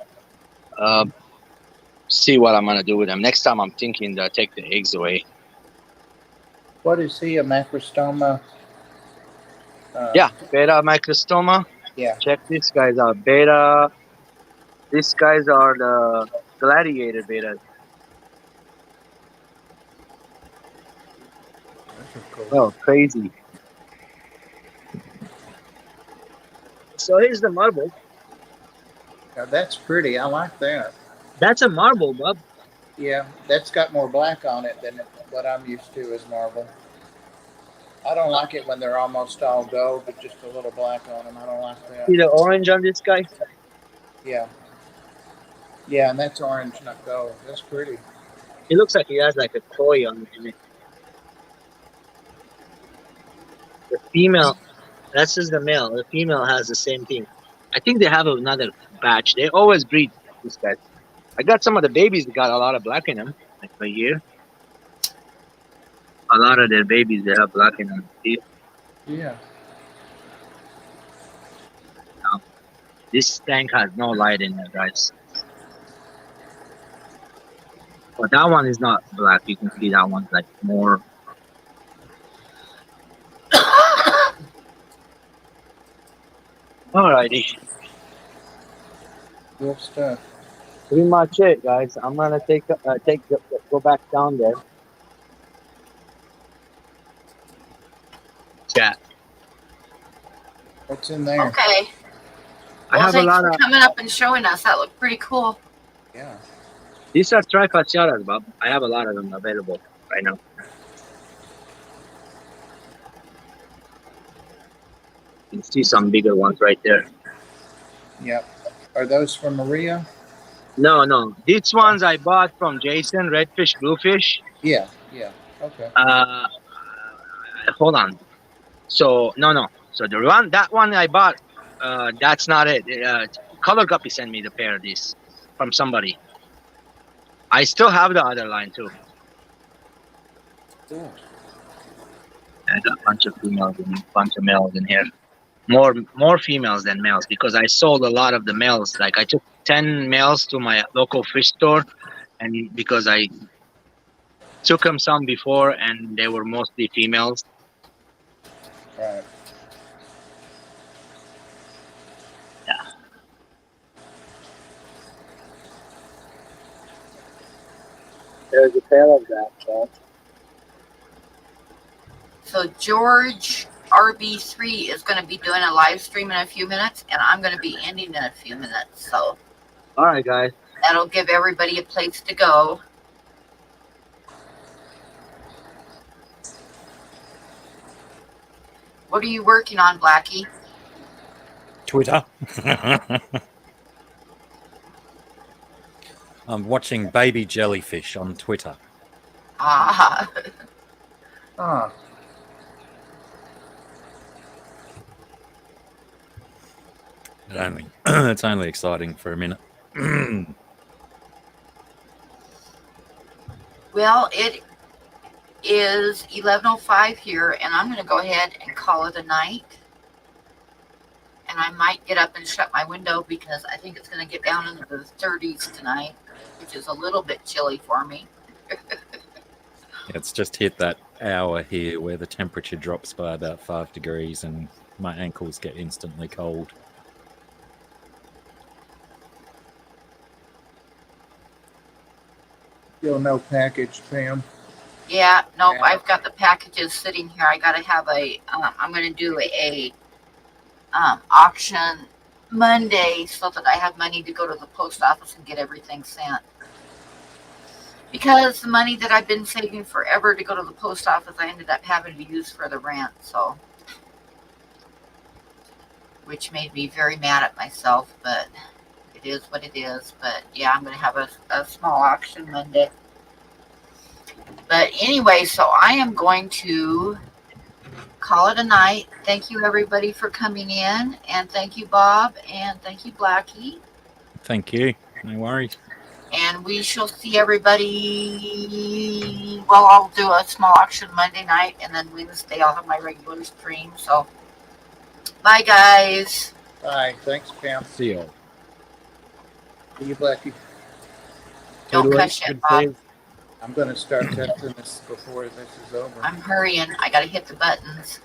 see what I'm gonna do with him. Next time, I'm thinking to take the eggs away. What is he, a macrostoma? Yeah, beta microstoma. Yeah. Check these guys out. Beta. These guys are the gladiator betas. That's cool. Oh, crazy. So here's the marble. Now, that's pretty. I like that. That's a marble, bub. Yeah, that's got more black on it than what I'm used to as marble. I don't like it when they're almost all gold, but just a little black on them. I don't like that. See the orange on this guy? Yeah. Yeah, and that's orange, not gold. That's pretty. He looks like he has like a toy on it. The female, that's just the male. The female has the same thing. I think they have another batch. They always breed these guys. I got some of the babies that got a lot of black in them, like right here. A lot of their babies, they have black in them. See? Yeah. This tank has no light in it, guys. But that one is not black. You can see that one's like more. Alrighty. Good stuff. Pretty much it, guys. I'm gonna go back down there. Chat. What's in there? Okay. I Well, have a thanks lot for of. coming up and showing us. That looked pretty cool. Yeah. These are trifaciatas, Bob. I have a lot of them available right now. You can see some bigger ones right there. Yep. Are those from Maria? No. These ones I bought from Jason, redfish, bluefish. Yeah. Yeah. Okay. Hold on. So no. So that one I bought, that's not it. Color Guppy sent me the pair of these from somebody. I still have the other line too. Cool. I got a bunch of females and a bunch of males in here. More females than males because I sold a lot of the males. Like I took 10 males to my local fish store, and because I took them some before and they were mostly females. Right. Yeah. There's a pair of that. So George RB3 is going to be doing a live stream in a few minutes, and I'm going to be ending in a few minutes. So All right, guys. that'll give everybody a place to go. What are you working on, Blackie? Twitter. I'm watching baby jellyfish on Twitter. Ah, Ah. It's only exciting for a minute. well, it is 11:05 here, and I'm going to go ahead and call it a night. And I might get up and shut my window because I think it's going to get down into the 30s tonight, which is a little bit chilly for me. It's just hit that hour here where the temperature drops by about 5 degrees and my ankles get instantly cold. Still no package, Pam. Yeah, nope, Yeah. I've got the packages sitting here. I got to have I'm going to do a auction Monday so that I have money to go to the post office and get everything sent. Because the money that I've been saving forever to go to the post office, I ended up having to use for the rent, so. Which made me very mad at myself, but it is what it is. But yeah, I'm going to have a small auction Monday. But anyway, so I am going to call it a night. Thank you, everybody, for coming in. And thank you, Bob. And thank you, Blackie. Thank you. No worries. And we shall see everybody. Well, I'll do a small auction Monday night. And then Wednesday, I'll have my regular stream. So, bye, guys. Bye. Thanks, Pam. See you all. See you, Blackie. Don't Toodaloo. cuss yet, Good to see Bob. you. I'm going to start testing this before this is over. I'm hurrying. I got to hit the buttons.